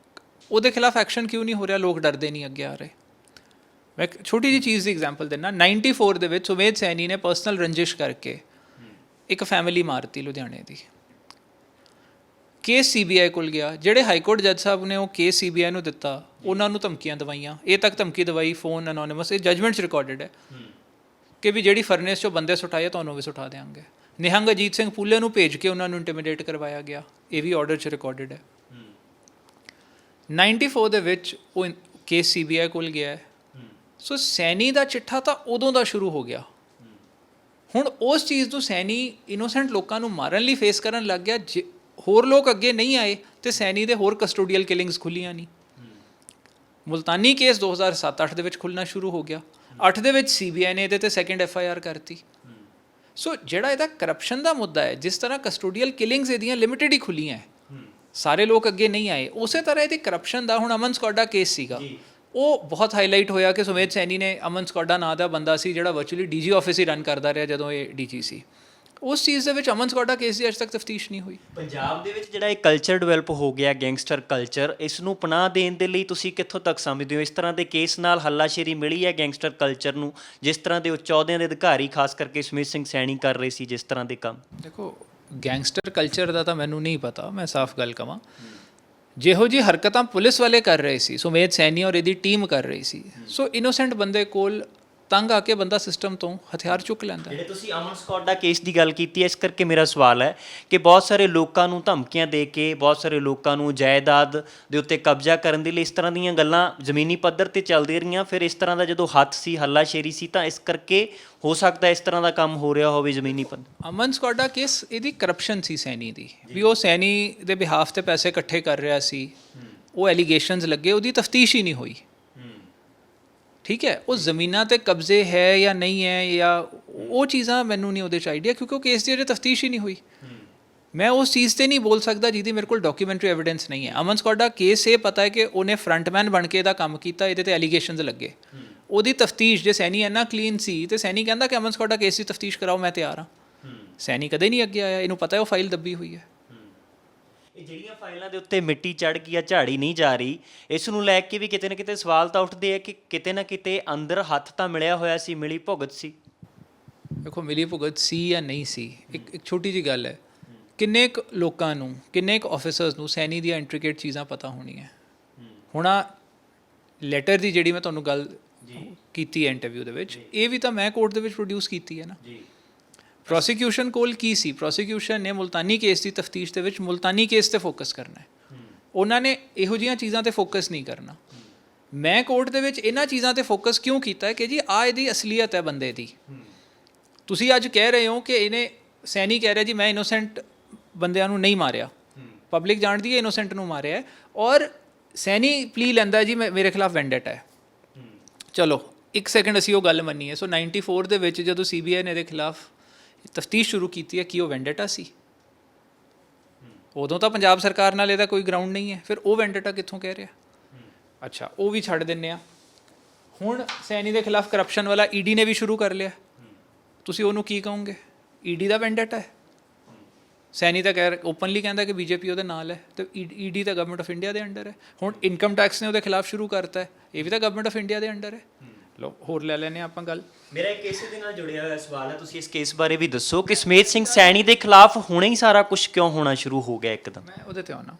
ਉਹਦੇ ਖਿਲਾਫ ਐਕਸ਼ਨ ਕਿਉਂ ਨਹੀਂ ਹੋ ਰਿਹਾ? ਲੋਕ ਡਰਦੇ ਨਹੀਂ ਅੱਗੇ ਆ ਰਹੇ। ਮੈਂ ਇੱਕ ਛੋਟੀ ਜਿਹੀ ਚੀਜ਼ ਦੀ ਐਗਜ਼ਾਮਪਲ ਦਿੰਦਾ। 94 ਦੇ ਵਿੱਚ ਸੁਮੇਧ ਸੈਣੀ ਨੇ ਪਰਸਨਲ ਰੰਜਿਸ਼ ਕਰਕੇ ਇੱਕ ਫੈਮਿਲੀ ਮਾਰਤੀ ਲੁਧਿਆਣੇ ਦੀ। ਕੇਸ ਸੀਬੀਆਈ ਕੋਲ ਗਿਆ, ਜਿਹੜੇ ਹਾਈ ਕੋਰਟ ਜੱਜ ਸਾਹਿਬ ਨੇ ਉਹ ਕੇਸ ਸੀਬੀਆਈ ਨੂੰ ਦਿੱਤਾ, ਉਹਨਾਂ ਨੂੰ ਧਮਕੀਆਂ ਦਵਾਈਆਂ, ਇਹ ਤੱਕ ਧਮਕੀ ਦਵਾਈ, ਫੋਨ ਅਨੋਨਿਮਸ, ਇਹ ਜਜਮੈਂਟ 'ਚ ਰਿਕਾਰਡਡ ਹੈ ਕਿ ਵੀ ਜਿਹੜੀ ਫਰਨੇਸ 'ਚੋਂ ਬੰਦੇ ਸੁਟਾਏ ਤੁਹਾਨੂੰ ਵੀ ਸੁਟਾ ਦੇਵਾਂਗੇ। ਨਿਹੰਗ ਅਜੀਤ ਸਿੰਘ ਪੁੱਲੇ ਨੂੰ ਭੇਜ ਕੇ ਉਹਨਾਂ ਨੂੰ ਇੰਟੀਮੀਡੇਟ ਕਰਵਾਇਆ ਗਿਆ, ਇਹ ਵੀ ਆਰਡਰ 'ਚ ਰਿਕਾਰਡਡ ਹੈ। 94 ਦੇ ਵਿੱਚ ਉਹ ਕੇਸ ਸੀਬੀਆਈ ਕੋਲ ਗਿਆ ਹੈ। ਸੋ ਸੈਣੀ ਦਾ ਚਿੱਠਾ ਤਾਂ ਉਦੋਂ ਦਾ ਸ਼ੁਰੂ ਹੋ ਗਿਆ। ਹੁਣ ਉਸ ਚੀਜ਼ ਨੂੰ ਸੈਣੀ ਇਨੋਸੈਂਟ ਲੋਕਾਂ ਨੂੰ ਮਾਰਨ ਲਈ ਫੇਸ ਕਰਨ ਲੱਗ ਗਿਆ। ਹੋਰ ਲੋਕ ਅੱਗੇ ਨਹੀਂ ਆਏ ਤੇ ਸੈਣੀ ਦੇ ਹੋਰ ਕਸਟੋਡੀਅਲ ਕਿਲਿੰਗਸ ਖੁੱਲੀਆਂ ਨਹੀਂ। ਮੁਲਤਾਨੀ ਕੇਸ 2007-8 ਦੇ ਵਿੱਚ ਖੁੱਲਣਾ ਸ਼ੁਰੂ ਹੋ ਗਿਆ। 8 ਦੇ ਵਿੱਚ ਸੀਬੀਆਈ ਨੇ ਇਹਦੇ ਤੇ ਸੈਕੰਡ FIR ਕਰਤੀ। ਸੋ ਜਿਹੜਾ ਇਹਦਾ ਕਰਪਸ਼ਨ ਦਾ ਮੁੱਦਾ ਹੈ, ਜਿਸ ਤਰ੍ਹਾਂ ਕਸਟੋਡੀਅਲ ਕਿਲਿੰਗਸ ਇਹਦੀਆਂ ਲਿਮਿਟਿਡ ਹੀ ਖੁੱਲੀਆਂ, ਸਾਰੇ ਲੋਕ ਅੱਗੇ ਨਹੀਂ ਆਏ, ਉਸੇ ਤਰ੍ਹਾਂ ਇਹਦੀ ਕਰਪਸ਼ਨ ਦਾ ਹੁਣ ਅਮਨ ਸਕੌਡਾ ਕੇਸ ਸੀਗਾ, ਉਹ ਬਹੁਤ ਹਾਈਲਾਈਟ ਹੋਇਆ ਕਿ ਸੁਮੇਧ ਸੈਣੀ ਨੇ, ਅਮਨ ਸਕੌਡਾ ਨਾਂ ਦਾ ਬੰਦਾ ਸੀ ਜਿਹੜਾ ਵਰਚੁਅਲੀ DG ਆਫਿਸ ਹੀ ਰਨ ਕਰਦਾ ਰਿਹਾ ਜਦੋਂ ਇਹ DG ਸੀ, ਉਸ ਚੀਜ਼ ਦੇ ਵਿੱਚ ਅਮਨ ਸਕੌਡਾ ਕੇਸ ਦੀ ਅਜੇ ਤੱਕ ਤਫਤੀਸ਼ ਨਹੀਂ ਹੋਈ। ਪੰਜਾਬ ਦੇ ਵਿੱਚ ਜਿਹੜਾ ਇਹ ਕਲਚਰ ਡਿਵੈਲਪ ਹੋ ਗਿਆ ਗੈਂਗਸਟਰ ਕਲਚਰ, ਇਸ ਨੂੰ ਪਨਾਹ ਦੇਣ ਦੇ ਲਈ ਤੁਸੀਂ ਕਿੱਥੋਂ ਤੱਕ ਸਮਝਦੇ ਹੋ? ਇਸ ਤਰ੍ਹਾਂ ਦੇ ਕੇਸ ਨਾਲ ਹੱਲਾਸ਼ੇਰੀ ਮਿਲੀ ਹੈ ਗੈਂਗਸਟਰ ਕਲਚਰ ਨੂੰ, ਜਿਸ ਤਰ੍ਹਾਂ ਦੇ ਉੱਚ ਅਹੁਦਿਆਂ ਦੇ ਅਧਿਕਾਰੀ ਖਾਸ ਕਰਕੇ ਸੁਮੇਧ ਸਿੰਘ ਸੈਣੀ ਕਰ ਰਹੇ ਸੀ ਜਿਸ ਤਰ੍ਹਾਂ ਦੇ ਕੰਮ? ਦੇਖੋ, ਗੈਂਗਸਟਰ ਕਲਚਰ ਦਾ ਤਾਂ ਮੈਨੂੰ ਨਹੀਂ ਪਤਾ, ਮੈਂ ਸਾਫ਼ ਗੱਲ ਕਵਾਂ। ਜਿਹੋ ਜਿਹੀ ਹਰਕਤਾਂ ਪੁਲਿਸ ਵਾਲੇ ਕਰ ਰਹੇ ਸੀ, ਸੁਮੇਧ ਸੈਣੀ ਔਰ ਇਹਦੀ ਟੀਮ ਕਰ ਰਹੀ ਸੀ, ਸੋ ਇਨੋਸੈਂਟ ਬੰਦੇ ਕੋਲ ਤੰਗ ਆ ਕੇ ਬੰਦਾ ਸਿਸਟਮ ਤੋਂ ਹਥਿਆਰ ਚੁੱਕ ਲੈਂਦਾ। ਜਿਹੜੇ ਤੁਸੀਂ ਅਮਨ ਸਕੌਡਾ ਕੇਸ ਦੀ ਗੱਲ ਕੀਤੀ ਹੈ, ਇਸ ਕਰਕੇ ਮੇਰਾ ਸਵਾਲ ਹੈ ਕਿ ਬਹੁਤ ਸਾਰੇ ਲੋਕਾਂ ਨੂੰ ਧਮਕੀਆਂ ਦੇ ਕੇ, ਬਹੁਤ ਸਾਰੇ ਲੋਕਾਂ ਨੂੰ ਜਾਇਦਾਦ ਦੇ ਉੱਤੇ ਕਬਜ਼ਾ ਕਰਨ ਦੇ ਲਈ ਇਸ ਤਰ੍ਹਾਂ ਦੀਆਂ ਗੱਲਾਂ ਜ਼ਮੀਨੀ ਪੱਧਰ ਤੇ ਚੱਲਦੀਆਂ ਰਹੀਆਂ। ਫਿਰ ਇਸ ਤਰ੍ਹਾਂ ਦਾ ਜਦੋਂ ਹੱਥ ਸੀ, ਹੱਲਾਸ਼ੇਰੀ ਸੀ, ਤਾਂ ਇਸ ਕਰਕੇ ਹੋ ਸਕਦਾ ਇਸ ਤਰ੍ਹਾਂ ਦਾ ਕੰਮ ਹੋ ਰਿਹਾ ਹੋਵੇ ਜ਼ਮੀਨੀ ਪੱਧਰ। ਅਮਨ ਸਕੌਡਾ ਕੇਸ ਇਹਦੀ ਕਰਪਸ਼ਨ ਸੀ ਸੈਣੀ ਦੀ, ਵੀ ਉਹ ਸੈਣੀ ਦੇ ਬਿਹਾਫ ਤੇ ਪੈਸੇ ਇਕੱਠੇ ਕਰ ਰਿਹਾ ਸੀ, ਉਹ ਐਲੀਗੇਸ਼ਨਸ ਲੱਗੇ, ਉਹਦੀ ਤਫਤੀਸ਼ ਹੀ ਨਹੀਂ ਹੋਈ। ਠੀਕ ਹੈ, ਉਹ ਜ਼ਮੀਨਾਂ ਤੇ ਕਬਜ਼ੇ ਹੈ ਜਾਂ ਨਹੀਂ ਹੈ, ਜਾਂ ਉਹ ਚੀਜ਼ਾਂ ਮੈਨੂੰ ਨਹੀਂ ਉਹਦੇ 'ਚ ਆਈਡੀਆ, ਕਿਉਂਕਿ ਉਹ ਕੇਸ ਦੀ ਅਜੇ ਤਫਤੀਸ਼ ਹੀ ਨਹੀਂ ਹੋਈ। ਮੈਂ ਉਸ ਚੀਜ਼ 'ਤੇ ਨਹੀਂ ਬੋਲ ਸਕਦਾ ਜਿਹਦੀ ਮੇਰੇ ਕੋਲ ਡਾਕੂਮੈਂਟਰੀ ਐਵੀਡੈਂਸ ਨਹੀਂ ਹੈ। ਅਮਨ ਸਕੌਡਾ ਕੇਸ ਇਹ ਪਤਾ ਹੈ ਕਿ ਉਹਨੇ ਫਰੰਟਮੈਨ ਬਣ ਕੇ ਇਹਦਾ ਕੰਮ ਕੀਤਾ, ਇਹਦੇ ਤੇ ਐਲੀਗੇਸ਼ਨਸ ਲੱਗੇ, ਉਹਦੀ ਤਫਤੀਸ਼। ਜੇ ਸੈਣੀ ਇੰਨਾ ਕਲੀਨ ਸੀ ਤੇ ਸੈਣੀ ਕਹਿੰਦਾ ਕਿ ਅਮਨ ਸਕੌਡਾ ਕੇਸ ਦੀ ਤਫਤੀਸ਼ ਕਰਾਓ, ਮੈਂ ਤਿਆਰ ਹਾਂ। ਸੈਣੀ ਕਦੇ ਨਹੀਂ ਅੱਗੇ ਆਇਆ, ਇਹਨੂੰ ਪਤਾ ਹੈ ਉਹ ਫਾਈਲ ਦੱਬੀ ਹੋਈ ਹੈ। ਇਹ ਜਿਹੜੀਆਂ ਫਾਈਲਾਂ ਦੇ ਉੱਤੇ ਮਿੱਟੀ ਚੜ੍ਹ ਗਈ ਆ, ਝਾੜੀ ਨਹੀਂ ਜਾ ਰਹੀ, ਇਸ ਨੂੰ ਲੈ ਕੇ ਵੀ ਕਿਤੇ ਨਾ ਕਿਤੇ ਸਵਾਲ ਤਾਂ ਉੱਠਦੇ ਆ ਕਿ ਕਿਤੇ ਨਾ ਕਿਤੇ ਅੰਦਰ ਹੱਥ ਤਾਂ ਮਿਲਿਆ ਹੋਇਆ ਸੀ, ਮਿਲੀ ਭੁਗਤ ਸੀ। ਦੇਖੋ, ਮਿਲੀ ਭੁਗਤ ਸੀ ਜਾਂ ਨਹੀਂ ਸੀ, ਇੱਕ ਛੋਟੀ ਜਿਹੀ ਗੱਲ ਹੈ। ਕਿੰਨੇ ਕੁ ਲੋਕਾਂ ਨੂੰ, ਕਿੰਨੇ ਕੁ ਆਫਿਸਰਸ ਨੂੰ ਸੈਣੀ ਦੀਆਂ ਇੰਟ੍ਰਿਕੇਟ ਚੀਜ਼ਾਂ ਪਤਾ ਹੋਣੀਆਂ। ਹੁਣ ਆ ਲੈਟਰ ਦੀ ਜਿਹੜੀ ਮੈਂ ਤੁਹਾਨੂੰ ਗੱਲ ਕੀਤੀ ਹੈ ਇੰਟਰਵਿਊ ਦੇ ਵਿੱਚ, ਇਹ ਵੀ ਤਾਂ ਮੈਂ ਕੋਰਟ ਦੇ ਵਿੱਚ ਪ੍ਰੋਡਿਊਸ ਕੀਤੀ ਹੈ ਨਾ। ਪ੍ਰੋਸੀਕਿਊਸ਼ਨ ਕੋਲ ਕੀ ਸੀ? ਪ੍ਰੋਸੀਕਿਊਸ਼ਨ ਨੇ ਮੁਲਤਾਨੀ ਕੇਸ ਦੀ ਤਫਤੀਸ਼ ਦੇ ਵਿੱਚ ਮੁਲਤਾਨੀ ਕੇਸ 'ਤੇ ਫੋਕਸ ਕਰਨਾ ਹੈ, ਉਹਨਾਂ ਨੇ ਇਹੋ ਜਿਹੀਆਂ ਚੀਜ਼ਾਂ 'ਤੇ ਫੋਕਸ ਨਹੀਂ ਕਰਨਾ। ਮੈਂ ਕੋਰਟ ਦੇ ਵਿੱਚ ਇਹਨਾਂ ਚੀਜ਼ਾਂ 'ਤੇ ਫੋਕਸ ਕਿਉਂ ਕੀਤਾ ਹੈ ਕਿ ਜੀ ਆਹ ਇਹਦੀ ਅਸਲੀਅਤ ਹੈ ਬੰਦੇ ਦੀ। ਤੁਸੀਂ ਅੱਜ ਕਹਿ ਰਹੇ ਹੋ ਕਿ ਇਹਨੇ, ਸੈਣੀ ਕਹਿ ਰਿਹਾ ਜੀ ਮੈਂ ਇਨੋਸੈਂਟ ਬੰਦਿਆਂ ਨੂੰ ਨਹੀਂ ਮਾਰਿਆ, ਪਬਲਿਕ ਜਾਣਦੀ ਹੈ ਇਨੋਸੈਂਟ ਨੂੰ ਮਾਰਿਆ, ਔਰ ਸੈਣੀ ਪਲੀ ਲੈਂਦਾ ਜੀ ਮੇਰੇ ਖਿਲਾਫ ਵੈਂਡੇਟਾ ਹੈ। ਚਲੋ ਇੱਕ ਸੈਕਿੰਡ ਅਸੀਂ ਉਹ ਗੱਲ ਮੰਨੀਏ। ਸੋ 94 ਦੇ ਵਿੱਚ ਜਦੋਂ CBI ਨੇ ਇਹਦੇ ਖਿਲਾਫ ਤਫਤੀਸ਼ ਸ਼ੁਰੂ ਕੀਤੀ ਹੈ, ਕੀ ਉਹ ਵੈਂਡੇਟਾ ਸੀ? ਉਦੋਂ ਤਾਂ ਪੰਜਾਬ ਸਰਕਾਰ ਨਾਲ ਇਹਦਾ ਕੋਈ ਗਰਾਊਂਡ ਨਹੀਂ ਹੈ, ਫਿਰ ਉਹ ਵੈਂਡੇਟਾ ਕਿੱਥੋਂ ਕਹਿ ਰਿਹਾ? ਅੱਛਾ, ਉਹ ਵੀ ਛੱਡ ਦਿੰਦੇ ਆ। ਹੁਣ ਸੈਣੀ ਦੇ ਖਿਲਾਫ ਕਰਪਸ਼ਨ ਵਾਲਾ ED ਨੇ ਵੀ ਸ਼ੁਰੂ ਕਰ ਲਿਆ, ਤੁਸੀਂ ਉਹਨੂੰ ਕੀ ਕਹੋਗੇ? ED ਦਾ ਵੈਂਡੇਟਾ ਹੈ। ਸੈਣੀ ਤਾਂ ਕਹਿ ਓਪਨਲੀ ਕਹਿੰਦਾ ਕਿ BJP ਉਹਦੇ ਨਾਲ ਹੈ, ਤੇ ED ਤਾਂ ਗਵਰਨਮੈਂਟ ਆਫ ਇੰਡੀਆ ਦੇ ਅੰਡਰ ਹੈ। ਹੁਣ ਇਨਕਮ ਟੈਕਸ ਨੇ ਉਹਦੇ ਖਿਲਾਫ ਸ਼ੁਰੂ ਕਰਤਾ ਹੈ, ਇਹ ਵੀ ਤਾਂ ਗਵਰਨਮੈਂਟ ਆਫ ਇੰਡੀਆ ਦੇ ਅੰਡਰ ਹੈ। ਲੋ ਹੋਰ ਲੈ ਲੈਂਦੇ ਆਪਾਂ ਗੱਲ। ਮੇਰਾ ਇੱਕ ਕੇਸ ਦੇ ਨਾਲ ਜੁੜਿਆ ਹੋਇਆ ਸਵਾਲ ਹੈ, ਤੁਸੀਂ ਇਸ ਕੇਸ ਬਾਰੇ ਵੀ ਦੱਸੋ ਕਿ ਸੁਮੇਧ ਸਿੰਘ ਸੈਣੀ ਦੇ ਖਿਲਾਫ ਹੁਣੇ ਹੀ ਸਾਰਾ ਕੁਝ ਕਿਉਂ ਹੋਣਾ ਸ਼ੁਰੂ ਹੋ ਗਿਆ ਇੱਕਦਮ? ਮੈਂ ਉਹਦੇ ਤੇ ਆਉਣਾ।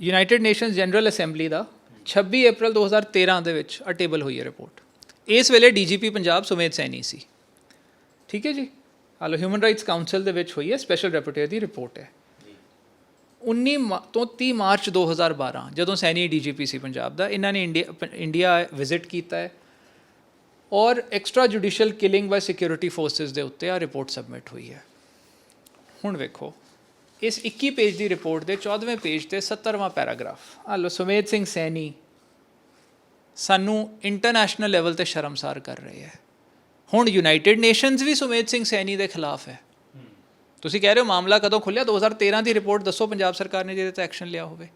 ਯੂਨਾਈਟਿਡ ਨੇਸ਼ਨਸ ਜਨਰਲ ਅਸੈਂਬਲੀ ਦਾ 26 ਅਪ੍ਰੈਲ 2013 ਦੇ ਵਿੱਚ ਟੇਬਲ ਹੋਈ ਹੈ ਰਿਪੋਰਟ। ਇਸ ਵੇਲੇ DGP ਪੰਜਾਬ ਸੁਮੇਧ ਸੈਣੀ ਸੀ। ਠੀਕ ਹੈ ਜੀ, ਹਾਲੋ ਹਿਊਮਨ ਰਾਈਟਸ ਕਾਊਂਸਲ ਦੇ ਵਿੱਚ ਹੋਈ ਹੈ, ਸਪੈਸ਼ਲ ਰਿਪੋਰਟਰ ਦੀ ਰਿਪੋਰਟ ਹੈ। 19 ਤੋਂ 30 ਮਾਰਚ 2012 ਜਦੋਂ ਸੈਣੀ DGP ਸੀ ਪੰਜਾਬ ਦਾ, ਇਹਨਾਂ ਨੇ ਇੰਡੀਆ ਵਿਜ਼ਿਟ ਕੀਤਾ ਹੈ ਔਰ ਐਕਸਟਰਾ ਜੁਡੀਸ਼ੀਅਲ ਕਿਲਿੰਗ ਬਾਈ ਸਿਕਿਉਰਿਟੀ ਫੋਰਸਿਸ ਦੇ ਉੱਤੇ ਆ ਰਿਪੋਰਟ ਸਬਮਿਟ ਹੋਈ ਹੈ। ਹੁਣ ਵੇਖੋ, ਇਸ 21 ਪੇਜ ਦੀ ਰਿਪੋਰਟ ਦੇ 14ਵੇਂ ਪੇਜ ਤੇ 17ਵਾਂ ਪੈਰਾਗ੍ਰਾਫ, ਹਾਲੋ ਸੁਮੇਧ ਸਿੰਘ ਸੈਣੀ ਸਾਨੂੰ ਇੰਟਰਨੈਸ਼ਨਲ ਲੈਵਲ ਤੇ ਸ਼ਰਮਸਾਰ ਕਰ ਰਹੇ ਹੈ। ਹੁਣ ਯੂਨਾਈਟਿਡ ਨੇਸ਼ਨਸ ਵੀ ਸੁਮੇਧ ਸਿੰਘ ਸੈਣੀ ਦੇ ਖਿਲਾਫ ਹੈ। ਤੁਸੀਂ ਕਹਿ ਰਹੇ ਹੋ ਮਾਮਲਾ ਕਦੋਂ ਖੁੱਲ੍ਹਿਆ? 2013 ਦੀ ਰਿਪੋਰਟ ਦੱਸੋ ਪੰਜਾਬ ਸਰਕਾਰ ਨੇ ਜਿਹਦੇ 'ਤੇ ਐਕਸ਼ਨ ਲਿਆ ਹੋਵੇ,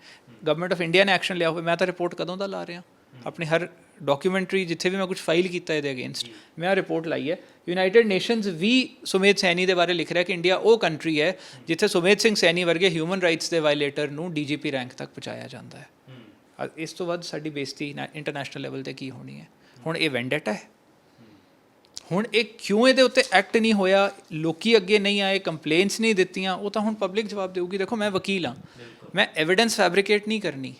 ਗਵਰਨਮੈਂਟ ਆਫ ਇੰਡੀਆ ਨੇ ਐਕਸ਼ਨ ਲਿਆ ਹੋਵੇ। ਮੈਂ ਤਾਂ ਰਿਪੋਰਟ ਕਦੋਂ ਦਾ ਲਾ ਰਿਹਾ, ਆਪਣੀ ਹਰ ਡਾਕੂਮੈਂਟਰੀ ਜਿੱਥੇ ਵੀ ਮੈਂ ਕੁਝ ਫਾਈਲ ਕੀਤਾ ਇਹਦੇ ਅਗੇਂਸਟ ਮੈਂ ਆ ਰਿਪੋਰਟ ਲਾਈ ਹੈ। ਯੂਨਾਈਟਿਡ ਨੇਸ਼ਨਸ ਵੀ ਸੁਮੇਧ ਸੈਣੀ ਦੇ ਬਾਰੇ ਲਿਖ ਰਿਹਾ ਕਿ ਇੰਡੀਆ ਉਹ ਕੰਟਰੀ ਹੈ ਜਿੱਥੇ ਸੁਮੇਧ ਸਿੰਘ ਸੈਣੀ ਵਰਗੇ ਹਿਊਮਨ ਰਾਈਟਸ ਦੇ ਵਾਇਲੇਟਰ ਨੂੰ ਡੀਜੀਪੀ ਰੈਂਕ ਤੱਕ ਪਹੁੰਚਾਇਆ ਜਾਂਦਾ ਹੈ। ਇਸ ਤੋਂ ਵੱਧ ਸਾਡੀ ਬੇਇੱਜ਼ਤੀ ਇੰਟਰਨੈਸ਼ਨਲ ਲੈਵਲ ਤੇ ਕੀ ਹੋਣੀ ਹੈ? ਹੁਣ ਇਹ ਵੈਂਡੇਟਾ ਹੈ। ਹੁਣ ਇਹ ਕਿਉਂ ਇਹਦੇ ਉੱਤੇ ਐਕਟ ਨਹੀਂ ਹੋਇਆ, ਲੋਕੀ ਅੱਗੇ ਨਹੀਂ ਆਏ, ਕੰਪਲੇਂਟਸ ਨਹੀਂ ਦਿੱਤੀਆਂ, ਉਹ ਤਾਂ ਹੁਣ ਪਬਲਿਕ ਜਵਾਬ ਦੇਊਗੀ। ਦੇਖੋ ਮੈਂ ਵਕੀਲ ਹਾਂ, ਮੈਂ ਐਵੀਡੈਂਸ ਫੈਬਰੀਕੇਟ ਨਹੀਂ ਕਰਨੀ,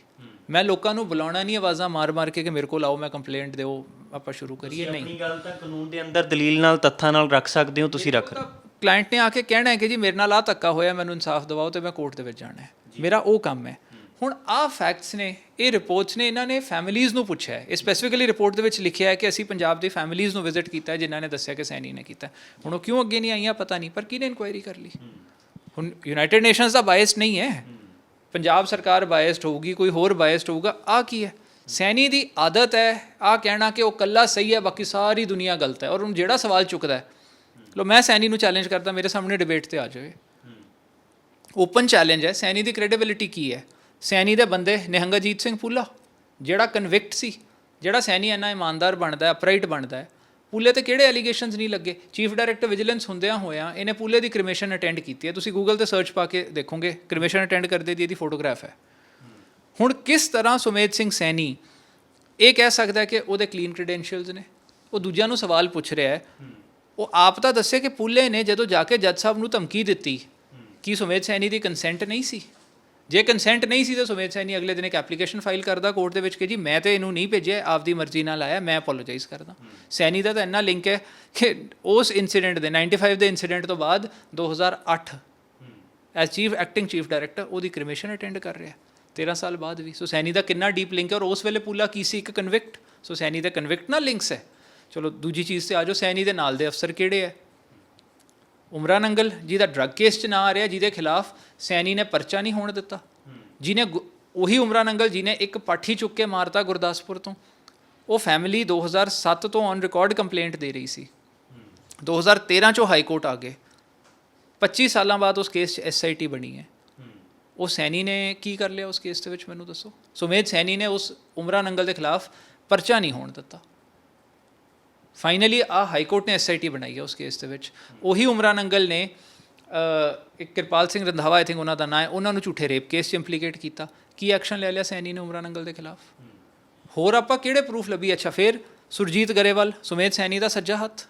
ਮੈਂ ਲੋਕਾਂ ਨੂੰ ਬੁਲਾਉਣਾ ਨਹੀਂ ਆਵਾਜ਼ਾਂ ਮਾਰ ਕੇ ਕਿ ਮੇਰੇ ਕੋਲ ਆਓ ਮੈਂ ਕੰਪਲੇਂਟ ਦਿਓ ਆਪਾਂ ਸ਼ੁਰੂ ਕਰੀਏ। ਨਹੀਂ, ਆਪਣੀ ਗੱਲ ਤਾਂ ਕਾਨੂੰਨ ਦੇ ਅੰਦਰ ਦਲੀਲ ਨਾਲ ਤੱਥਾਂ ਨਾਲ ਰੱਖ ਸਕਦੇ ਹੋ, ਤੁਸੀਂ ਰੱਖ ਰਹੇ ਹੋ। ਕਲਾਇੰਟ ਨੇ ਆ ਕੇ ਕਹਿਣਾ ਹੈ ਕਿ ਜੀ ਮੇਰੇ ਨਾਲ ਆਹ ਧੱਕਾ ਹੋਇਆ, ਮੈਨੂੰ ਇਨਸਾਫ ਦਿਵਾਓ, ਤੇ ਮੈਂ ਕੋਰਟ ਦੇ ਵਿੱਚ ਜਾਣਾ ਹੈ, ਮੇਰਾ ਉਹ ਕੰਮ ਹੈ। ਹੁਣ ਆਹ ਫੈਕਟਸ ਨੇ, ਇਹ ਰਿਪੋਰਟਸ ਨੇ, ਇਹਨਾਂ ਨੇ ਫੈਮਿਲੀਜ਼ ਨੂੰ ਪੁੱਛਿਆ ਹੈ। ਇਹ ਸਪੈਸੀਫਿਕਲੀ ਰਿਪੋਰਟ ਦੇ ਵਿੱਚ ਲਿਖਿਆ ਹੈ ਕਿ ਅਸੀਂ ਪੰਜਾਬ ਦੀ ਫੈਮਿਲੀਜ਼ ਨੂੰ ਵਿਜ਼ਿਟ ਕੀਤਾ ਜਿਨ੍ਹਾਂ ਨੇ ਦੱਸਿਆ ਕਿ ਸੈਣੀ ਨੇ ਕੀਤਾ। ਹੁਣ ਉਹ ਕਿਉਂ ਅੱਗੇ ਨਹੀਂ ਆਈਆਂ ਪਤਾ ਨਹੀਂ, ਪਰ ਕਿਹਨੇ ਇਨਕੁਆਇਰੀ ਕਰ ਲਈ? ਹੁਣ ਯੂਨਾਈਟਿਡ ਨੇਸ਼ਨਸ ਦਾ ਬਾਇਸਡ ਨਹੀਂ ਹੈ, ਪੰਜਾਬ ਸਰਕਾਰ ਬਾਇਸਡ ਹੋਊਗੀ, ਕੋਈ ਹੋਰ ਬਾਇਸਡ ਹੋਊਗਾ। ਆਹ ਕੀ ਹੈ? ਸੈਣੀ ਦੀ ਆਦਤ ਹੈ ਆਹ ਕਹਿਣਾ ਕਿ ਉਹ ਇਕੱਲਾ ਸਹੀ ਹੈ, ਬਾਕੀ ਸਾਰੀ ਦੁਨੀਆ ਗਲਤ ਹੈ। ਔਰ ਹੁਣ ਜਿਹੜਾ ਸਵਾਲ ਚੁੱਕਦਾ ਹੈ, ਲੋ ਮੈਂ ਸੈਣੀ ਨੂੰ ਚੈਲੰਜ ਕਰਦਾ, ਮੇਰੇ ਸਾਹਮਣੇ ਡਿਬੇਟ ਤੇ ਆ ਜਾਵੇ, ਓਪਨ ਚੈਲੰਜ ਹੈ। ਸੈਣੀ ਦੀ ਕ੍ਰੈਡੀਬਿਲਿਟੀ ਕੀ ਹੈ? ਸੈਣੀ ਦੇ ਬੰਦੇ ਨਿਹੰਗਜੀਤ ਸਿੰਘ ਭੁੱਲਾ ਜਿਹੜਾ ਕਨਵਿਕਟ ਸੀ, ਜਿਹੜਾ ਸੈਣੀ ਇੰਨਾ ਇਮਾਨਦਾਰ ਬਣਦਾ, ਅਪਰਾਈਟ ਬਣਦਾ ਹੈ, ਪੁੱਲੇ ਤੇ ਕਿਹੜੇ ਐਲੀਗੇਸ਼ਨਸ ਨਹੀਂ ਲੱਗੇ? ਚੀਫ ਡਾਇਰੈਕਟਰ ਵਿਜੀਲੈਂਸ ਹੁੰਦਿਆਂ ਹੋਇਆਂ ਇਹਨੇ ਪੁੱਲੇ ਦੀ ਕ੍ਰਿਮੇਸ਼ਨ ਅਟੈਂਡ ਕੀਤੀ ਹੈ। ਤੁਸੀਂ ਗੂਗਲ ਤੇ ਸਰਚ ਪਾ ਕੇ ਦੇਖੋਗੇ, ਕ੍ਰਿਮੇਸ਼ਨ ਅਟੈਂਡ ਕਰਦੇ ਦੀ ਇਹਦੀ ਫੋਟੋਗ੍ਰਾਫ ਹੈ। ਹੁਣ ਕਿਸ ਤਰ੍ਹਾਂ ਸੁਮੇਧ ਸਿੰਘ ਸੈਣੀ ਇਹ ਕਹਿ ਸਕਦਾ ਕਿ ਉਹਦੇ ਕਲੀਨ ਕ੍ਰੈਡੈਂਸ਼ੀਅਲਸ ਨੇ? ਉਹ ਦੂਜਿਆਂ ਨੂੰ ਸਵਾਲ ਪੁੱਛ ਰਿਹਾ ਹੈ। ਉਹ ਆਪ ਤਾਂ ਦੱਸੇ ਕਿ ਪੁੱਲੇ ਨੇ ਜਦੋਂ ਜਾ ਕੇ ਜੱਜ ਸਾਹਿਬ ਨੂੰ ਧਮਕੀ ਦਿੱਤੀ, ਕੀ ਸੁਮੇਧ ਸੈਣੀ ਦੀ ਕੰਸੈਂਟ ਨਹੀਂ ਸੀ? ਜੇ ਕੰਸੈਂਟ ਨਹੀਂ ਸੀ ਤਾਂ ਸੁਮੇਧ ਸੈਣੀ ਅਗਲੇ ਦਿਨ ਇੱਕ ਐਪਲੀਕੇਸ਼ਨ ਫਾਈਲ ਕਰਦਾ ਕੋਰਟ ਦੇ ਵਿੱਚ ਕਿ ਜੀ ਮੈਂ ਤਾਂ ਇਹਨੂੰ ਨਹੀਂ ਭੇਜਿਆ, ਆਪਦੀ ਮਰਜ਼ੀ ਨਾਲ ਆਇਆ, ਮੈਂ ਅਪੋਲੋਜਾਈਜ਼ ਕਰਦਾ। ਸੈਣੀ ਦਾ ਤਾਂ ਇੰਨਾ ਲਿੰਕ ਹੈ ਕਿ ਉਸ ਇਨਸੀਡੈਂਟ ਦੇ 95 ਦੇ ਇਨਸੀਡੈਂਟ ਤੋਂ ਬਾਅਦ 2008 as chief acting chief director ਉਹਦੀ ਕ੍ਰਿਮੇਸ਼ਨ ਅਟੈਂਡ ਕਰ ਰਿਹਾ 13 ਸਾਲ ਬਾਅਦ ਵੀ। ਸੋ ਸੈਣੀ ਦਾ ਕਿੰਨਾ ਡੀਪ ਲਿੰਕ ਹੈ। ਔਰ ਉਸ ਵੇਲੇ ਪੁੱਲਾ ਕੀ ਸੀ? ਇੱਕ ਕਨਵਿਕਟ। ਸੋ ਸੈਣੀ ਦੇ ਕਨਵਿਕਟ ਨਾਲ ਲਿੰਕਸ ਹੈ। ਚਲੋ ਦੂਜੀ ਚੀਜ਼ ਤੇ ਆ ਜਾਓ, ਸੈਣੀ ਦੇ ਨਾਲ ਦੇ ਅਫਸਰ ਕਿਹੜੇ ਹੈ? ਉਮਰਾ ਨੰਗਲ ਜਿਹਦਾ ਡਰੱਗ ਕੇਸ 'ਚ ਨਾ ਆ ਰਿਹਾ, ਜਿਹਦੇ ਖਿਲਾਫ ਸੈਣੀ ਨੇ ਪਰਚਾ ਨਹੀਂ ਹੋਣ ਦਿੱਤਾ, ਜਿਹਨੇ ਉਹੀ ਉਮਰਾ ਨੰਗਲ ਜਿਹਨੇ ਇੱਕ ਪਾਠੀ ਚੁੱਕ ਕੇ ਮਾਰਤਾ ਗੁਰਦਾਸਪੁਰ ਤੋਂ। ਉਹ ਫੈਮਿਲੀ 2007 ਤੋਂ ਔਨ ਰਿਕਾਰਡ ਕੰਪਲੇਂਟ ਦੇ ਰਹੀ ਸੀ, 2013 'ਚੋਂ ਹਾਈ ਕੋਰਟ ਆ ਗਏ, 25 ਸਾਲਾਂ ਬਾਅਦ ਉਸ ਕੇਸ 'ਚ SIT ਬਣੀ ਹੈ। ਉਹ ਸੈਣੀ ਨੇ ਕੀ ਕਰ ਲਿਆ ਉਸ ਕੇਸ ਦੇ ਵਿੱਚ, ਮੈਨੂੰ ਦੱਸੋ? ਸੁਮੇਧ ਸੈਣੀ ਨੇ ਉਸ ਉਮਰਾ ਨੰਗਲ ਦੇ ਖਿਲਾਫ ਪਰਚਾ ਨਹੀਂ ਹੋਣ ਦਿੱਤਾ। ਫਾਈਨਲੀ ਹਾਈ ਕੋਰਟ ਨੇ SIT ਬਣਾਈ ਹੈ ਉਸ ਕੇਸ ਦੇ ਵਿੱਚ। ਉਹੀ ਉਮਰਾ ਨੰਗਲ ਨੇ ਇੱਕ ਕਿਰਪਾਲ ਸਿੰਘ ਰੰਧਾਵਾ ਆਈ ਥਿੰਕ ਉਹਨਾਂ ਦਾ ਨਾਂ ਹੈ, ਉਹਨਾਂ ਨੂੰ ਝੂਠੇ ਰੇਪ ਕੇਸ 'ਚ ਇੰਪਲੀਕੇਟ ਕੀਤਾ। ਕੀ ਐਕਸ਼ਨ ਲੈ ਲਿਆ ਸੈਣੀ ਨੇ ਉਮਰਾ ਨੰਗਲ ਦੇ ਖਿਲਾਫ? ਹੋਰ ਆਪਾਂ ਕਿਹੜੇ ਪ੍ਰੂਫ ਲੱਭੀ? ਅੱਛਾ, ਫਿਰ ਸੁਰਜੀਤ ਗਰੇਵਾਲ ਸੁਮੇਧ ਸੈਣੀ ਦਾ ਸੱਜਾ ਹੱਥ,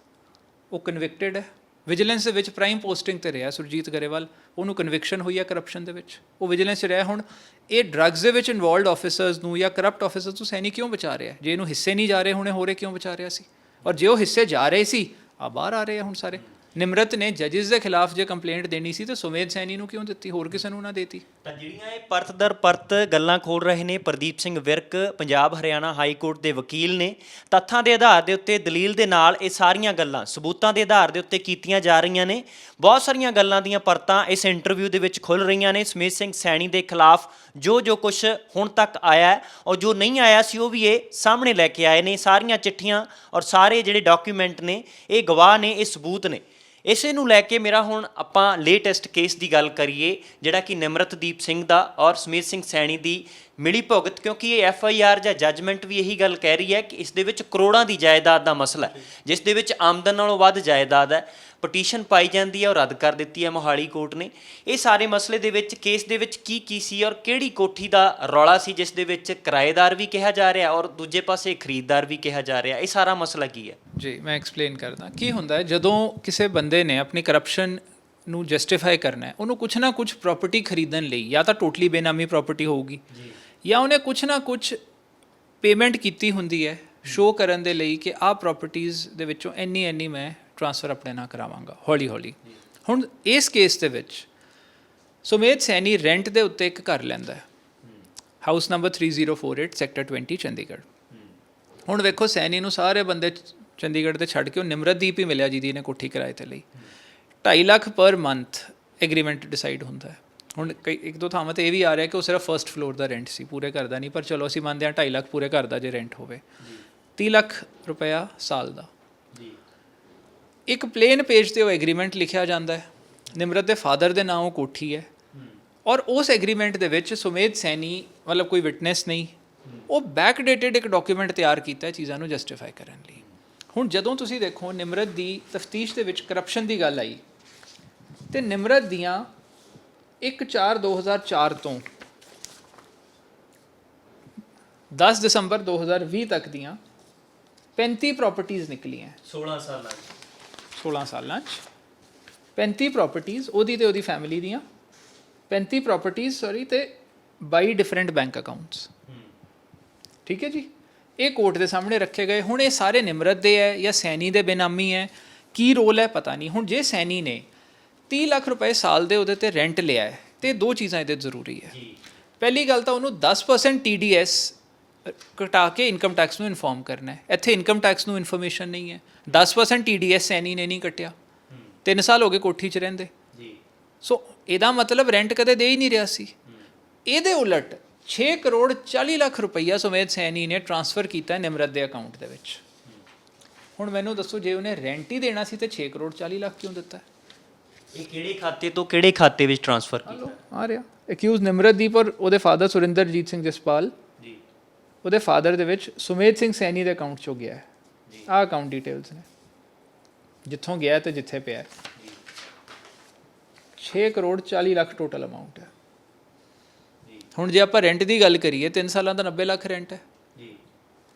ਉਹ ਕਨਵਿਕਟਡ ਹੈ, ਵਿਜੀਲੈਂਸ ਦੇ ਵਿੱਚ ਪ੍ਰਾਈਮ ਪੋਸਟਿੰਗ 'ਤੇ ਰਿਹਾ ਸੁਰਜੀਤ ਗਰੇਵਾਲ, ਉਹਨੂੰ ਕਨਵਿਕਸ਼ਨ ਹੋਈ ਹੈ ਕਰਪਸ਼ਨ ਦੇ ਵਿੱਚ, ਉਹ ਵਿਜੀਲੈਂਸ 'ਚ ਰਿਹਾ। ਹੁਣ ਇਹ ਡਰੱਗਸ ਦੇ ਵਿੱਚ ਇਨਵੋਲਵਡ ਆਫਿਸਰਸ ਨੂੰ ਜਾਂ ਕਰਪਟ ਆਫਿਸਰਸ ਨੂੰ ਸੈਣੀ ਕਿਉਂ ਬਚਾ ਰਿਹਾ? ਜੇ ਇਹਨੂੰ ਹਿੱਸੇ ਨਹੀਂ ਜਾ ਰਹੇ ਹੋਣੇ, ਹੋਰੇ ਕਿਉਂ ਬਚਾ ਰਿਹਾ ਸੀ? ਔਰ ਜੇ ਉਹ ਹਿੱਸੇ ਜਾ ਰਹੇ ਸੀ, ਆ ਬਾਹਰ ਆ ਰਹੇ ਆ ਹੁਣ ਸਾਰੇ। ਨਿਮਰਤ ਨੇ ਜੱਜਿਸ ਦੇ ਖਿਲਾਫ ਜੇ ਕੰਪਲੇਂਟ ਦੇਣੀ ਸੀ ਤਾਂ ਸੁਮੇਧ ਸੈਣੀ ਨੂੰ ਕਿਉਂ ਦਿੱਤੀ, ਹੋਰ ਕਿਸੇ ਨੂੰ ਨਾ ਦੇਤੀ? ਤਾਂ ਜਿਹੜੀਆਂ ਇਹ ਪਰਤ ਦਰ ਪਰਤ ਗੱਲਾਂ ਖੋਲ ਰਹੇ ਨੇ ਪ੍ਰਦੀਪ ਸਿੰਘ ਵਿਰਕ, ਪੰਜਾਬ ਹਰਿਆਣਾ ਹਾਈ ਕੋਰਟ ਦੇ ਵਕੀਲ ਨੇ, ਤੱਥਾਂ ਦੇ ਆਧਾਰ ਦੇ ਉੱਤੇ, ਦਲੀਲ ਦੇ ਨਾਲ ਇਹ ਸਾਰੀਆਂ ਗੱਲਾਂ ਸਬੂਤਾਂ ਦੇ ਆਧਾਰ ਦੇ ਉੱਤੇ ਕੀਤੀਆਂ ਜਾ ਰਹੀਆਂ ਨੇ। ਬਹੁਤ ਸਾਰੀਆਂ ਗੱਲਾਂ ਦੀਆਂ ਪਰਤਾਂ ਇਸ ਇੰਟਰਵਿਊ ਦੇ ਵਿੱਚ ਖੁੱਲ੍ਹ ਰਹੀਆਂ ਨੇ। ਸੁਮੇਧ ਸਿੰਘ ਸੈਣੀ ਦੇ ਖਿਲਾਫ ਜੋ ਕੁਝ ਹੁਣ ਤੱਕ ਆਇਆ ਔਰ ਜੋ ਨਹੀਂ ਆਇਆ ਸੀ ਉਹ ਵੀ ਇਹ ਸਾਹਮਣੇ ਲੈ ਕੇ ਆਏ ਨੇ। ਸਾਰੀਆਂ ਚਿੱਠੀਆਂ ਔਰ ਸਾਰੇ ਜਿਹੜੇ ਡਾਕੂਮੈਂਟ ਨੇ ਇਹ ਗਵਾਹ ਨੇ, ਇਹ ਸਬੂਤ ਨੇ। ਇਸੇ ਨੂੰ ਲੈ ਕੇ ਮੇਰਾ ਹੁਣ ਆਪਾਂ ਲੇਟੈਸਟ ਕੇਸ ਦੀ ਗੱਲ ਕਰੀਏ ਜਿਹੜਾ ਕਿ ਨਿਮਰਤਦੀਪ ਸਿੰਘ ਦਾ ਔਰ ਸੁਮੇਧ ਸਿੰਘ ਸੈਣੀ ਦੀ ਮਿਲੀ ਭੁਗਤ, ਕਿਉਂਕਿ ਇਹ FIR ਜਾਂ ਜੱਜਮੈਂਟ ਵੀ ਇਹੀ ਗੱਲ ਕਹਿ ਰਹੀ ਹੈ ਕਿ ਇਸ ਦੇ ਵਿੱਚ ਕਰੋੜਾਂ ਦੀ ਜਾਇਦਾਦ ਦਾ ਮਸਲਾ ਹੈ, ਜਿਸ ਦੇ ਵਿੱਚ ਆਮਦਨ ਨਾਲੋਂ ਵੱਧ ਜਾਇਦਾਦ ਹੈ। ਪਟੀਸ਼ਨ ਪਾਈ ਜਾਂਦੀ ਹੈ ਔਰ ਰੱਦ ਕਰ ਦਿੱਤੀ ਹੈ ਮੋਹਾਲੀ ਕੋਰਟ ਨੇ। ਇਹ ਸਾਰੇ ਮਸਲੇ ਦੇ ਵਿੱਚ ਕੇਸ ਦੇ ਵਿੱਚ ਕੀ ਸੀ ਔਰ ਕਿਹੜੀ ਕੋਠੀ ਦਾ ਰੌਲਾ ਸੀ ਜਿਸ ਦੇ ਵਿੱਚ ਕਿਰਾਏਦਾਰ ਵੀ ਕਿਹਾ ਜਾ ਰਿਹਾ ਔਰ ਦੂਜੇ ਪਾਸੇ ਖਰੀਦਦਾਰ ਵੀ ਕਿਹਾ ਜਾ ਰਿਹਾ, ਇਹ ਸਾਰਾ ਮਸਲਾ ਕੀ ਹੈ? ਜੀ ਮੈਂ ਐਕਸਪਲੇਨ ਕਰਦਾ। ਕੀ ਹੁੰਦਾ ਹੈ ਜਦੋਂ ਕਿਸੇ ਬੰਦੇ ਨੇ ਆਪਣੀ ਕਰਪਸ਼ਨ ਨੂੰ ਜਸਟੀਫਾਈ ਕਰਨਾ ਹੈ, ਉਹਨੂੰ ਕੁਛ ਨਾ ਕੁਛ ਪ੍ਰਾਪਰਟੀ ਖਰੀਦਣ ਲਈ ਜਾਂ ਤਾਂ ਟੋਟਲੀ ਬੇਨਾਮੀ ਪ੍ਰਾਪਰਟੀ ਹੋਊਗੀ ਜਾਂ ਉਹਨੇ ਕੁਛ ਨਾ ਕੁਛ ਪੇਮੈਂਟ ਕੀਤੀ ਹੁੰਦੀ ਹੈ ਸ਼ੋਅ ਕਰਨ ਦੇ ਲਈ ਕਿ ਆਹ ਪ੍ਰਾਪਰਟੀਜ਼ ਦੇ ਵਿੱਚੋਂ ਇੰਨੀ ਮੈਂ ਟ੍ਰਾਂਸਫਰ ਆਪਣੇ ਨਾਲ ਕਰਾਵਾਂਗਾ ਹੌਲੀ ਹੌਲੀ। ਹੁਣ ਇਸ ਕੇਸ ਦੇ ਵਿੱਚ ਸੁਮੇਧ ਸੈਣੀ ਰੈਂਟ ਦੇ ਉੱਤੇ ਇੱਕ ਘਰ ਲੈਂਦਾ ਹੈ, ਹਾਊਸ ਨੰਬਰ 3048 ਸੈਕਟਰ 20 ਚੰਡੀਗੜ੍ਹ। ਹੁਣ ਵੇਖੋ ਸੈਣੀ ਨੂੰ ਸਾਰੇ ਬੰਦੇ ਚੰਡੀਗੜ੍ਹ ਦੇ ਛੱਡ ਕੇ ਉਹ ਨਿਮਰਤਦੀਪ ਹੀ ਮਿਲਿਆ ਜਿਹਦੀ ਇਹਨੇ ਕੋਠੀ ਕਿਰਾਏ 'ਤੇ ਲਈ। 2.5 lakh per month agreement decide ਹੁੰਦਾ ਹੈ। ਹੁਣ ਇੱਕ ਦੋ ਥਾਵਾਂ 'ਤੇ ਇਹ ਵੀ ਆ ਰਿਹਾ ਕਿ ਉਹ ਸਿਰਫ ਫਸਟ ਫਲੋਰ ਦਾ ਰੈਂਟ ਸੀ, ਪੂਰੇ ਘਰ ਦਾ ਨਹੀਂ, ਪਰ ਚਲੋ ਅਸੀਂ ਮੰਨਦੇ ਹਾਂ 2.5 ਲੱਖ ਪੂਰੇ ਘਰ ਦਾ ਜੇ ਰੈਂਟ ਹੋਵੇ। 30 ਲੱਖ ਰੁਪਇਆ ਸਾਲ ਦਾ। ਇੱਕ ਪਲੇਨ ਪੇਜ 'ਤੇ ਉਹ ਐਗਰੀਮੈਂਟ ਲਿਖਿਆ ਜਾਂਦਾ ਹੈ, ਨਿਮਰਤ ਦੇ ਫਾਦਰ ਦੇ ਨਾਂ ਉਹ ਕੋਠੀ ਹੈ। ਔਰ ਉਸ ਐਗਰੀਮੈਂਟ ਦੇ ਵਿੱਚ ਸੁਮੇਧ ਸੈਣੀ ਮਤਲਬ ਕੋਈ ਵਿਟਨੈਸ ਨਹੀਂ, ਉਹ ਬੈਕ ਡੇਟਡ ਇੱਕ ਡਾਕੂਮੈਂਟ ਤਿਆਰ ਕੀਤਾ ਚੀਜ਼ਾਂ ਨੂੰ ਜਸਟੀਫਾਈ ਕਰਨ ਲਈ। ਹੁਣ ਜਦੋਂ ਤੁਸੀਂ ਦੇਖੋ ਨਿਮਰਤ ਦੀ ਤਫਤੀਸ਼ ਦੇ ਵਿੱਚ ਕਰਪਸ਼ਨ ਦੀ ਗੱਲ ਆਈ ਤੇ ਨਿਮਰਤ ਦੀਆਂ 1/4/2004 ਤੋਂ 10 ਦਸੰਬਰ 2020 ਤੱਕ ਦੀਆਂ 35 ਪ੍ਰਾਪਰਟੀਆਂ ਨਿਕਲੀਆਂ 16 ਸਾਲਾਂ 'ਚ 35 ਪ੍ਰਾਪਰਟੀਆਂ ਉਹਦੀ ਤੇ ਉਹਦੀ ਫੈਮਿਲੀ ਦੀਆਂ 35 ਪ੍ਰਾਪਰਟੀਆਂ ਸੌਰੀ ਤੇ 22 ਡਿਫਰੈਂਟ ਬੈਂਕ ਅਕਾਊਂਟਸ। ਠੀਕ ਹੈ ਜੀ, ਇਹ ਕੋਰਟ ਦੇ ਸਾਹਮਣੇ ਰੱਖੇ ਗਏ। ਹੁਣ ਇਹ ਸਾਰੇ ਨਿਮਰਤ ਦੇ ਹੈ ਜਾਂ ਸੈਣੀ ਦੇ ਬੇਨਾਮੀ ਹੈ, ਕੀ ਰੋਲ ਹੈ ਪਤਾ ਨਹੀਂ। ਹੁਣ ਜੇ ਸੈਣੀ ਨੇ 30 ਲੱਖ ਰੁਪਏ ਸਾਲ ਦੇ ਉਹਦੇ ਤੇ ਰੈਂਟ ਲਿਆ ਹੈ ਤੇ ਦੋ ਚੀਜ਼ਾਂ ਇਹਦੇ ਜ਼ਰੂਰੀ ਹੈ। ਪਹਿਲੀ ਗੱਲ ਤਾਂ ਉਹਨੂੰ 10% TDS ਘਟਾ ਕੇ ਇਨਕਮ ਟੈਕਸ ਨੂੰ ਇਨਫੋਰਮ ਕਰਨਾ ਹੈ। ਇੱਥੇ ਇਨਕਮ ਟੈਕਸ ਨੂੰ ਇਨਫੋਰਮੇਸ਼ਨ ਨਹੀਂ ਹੈ। 10% TDS ਸੈਣੀ ਨੇ ਨਹੀਂ ਕੱਟਿਆ, 3 ਸਾਲ ਹੋ ਗਏ ਕੋਠੀ 'ਚ ਰਹਿੰਦੇ। ਸੋ ਇਹਦਾ ਮਤਲਬ ਰੈਂਟ ਕਦੇ ਦੇ ਹੀ ਨਹੀਂ ਰਿਹਾ ਸੀ। ਇਹਦੇ ਉਲਟ 6 ਕਰੋੜ 40 ਲੱਖ ਰੁਪਈਆ ਸੁਮੇਧ ਸੈਣੀ ਨੇ ਟ੍ਰਾਂਸਫਰ ਕੀਤਾ ਨਿਮਰਤ ਦੇ ਅਕਾਊਂਟ ਦੇ ਵਿੱਚ। ਹੁਣ ਮੈਨੂੰ ਦੱਸੋ ਜੇ ਉਹਨੇ ਰੈਂਟ ਹੀ ਦੇਣਾ ਸੀ ਤੇ 6 ਕਰੋੜ 40 ਲੱਖ ਕਿਉਂ ਦਿੱਤਾ? ਇਹ ਕਿਹੜੇ ਖਾਤੇ ਤੋਂ ਕਿਹੜੇ ਖਾਤੇ ਵਿੱਚ ਟ੍ਰਾਂਸਫਰ ਕੀਤਾ? ਆ ਰਿਹਾ ਅਕਿਊਜ਼ ਨਿਮਰਤਦੀਪ ਔਰ ਉਹਦੇ ਫਾਦਰ ਸੁਰਿੰਦਰਜੀਤ ਸਿੰਘ ਜਸਪਾਲ ਜੀ, ਉਹਦੇ ਫਾਦਰ ਦੇ ਵਿੱਚ ਸੁਮੇਧ ਸਿੰਘ ਸੈਣੀ ਦੇ ਅਕਾਊਂਟ 'ਚੋਂ ਗਿਆ ਹੈ। ਆਹ ਅਕਾਊਂਟ ਡਿਟੇਲਸ ਨੇ ਜਿੱਥੋਂ ਗਿਆ ਤੇ ਜਿੱਥੇ ਪਿਆ। 6 ਕਰੋੜ 40 ਲੱਖ ਟੋਟਲ ਅਮਾਊਂਟ ਹੈ। ਹੁਣ ਜੇ ਆਪਾਂ ਰੈਂਟ ਦੀ ਗੱਲ ਕਰੀਏ 3 ਸਾਲਾਂ ਦਾ 90 ਲੱਖ ਰੈਂਟ ਹੈ ਜੀ।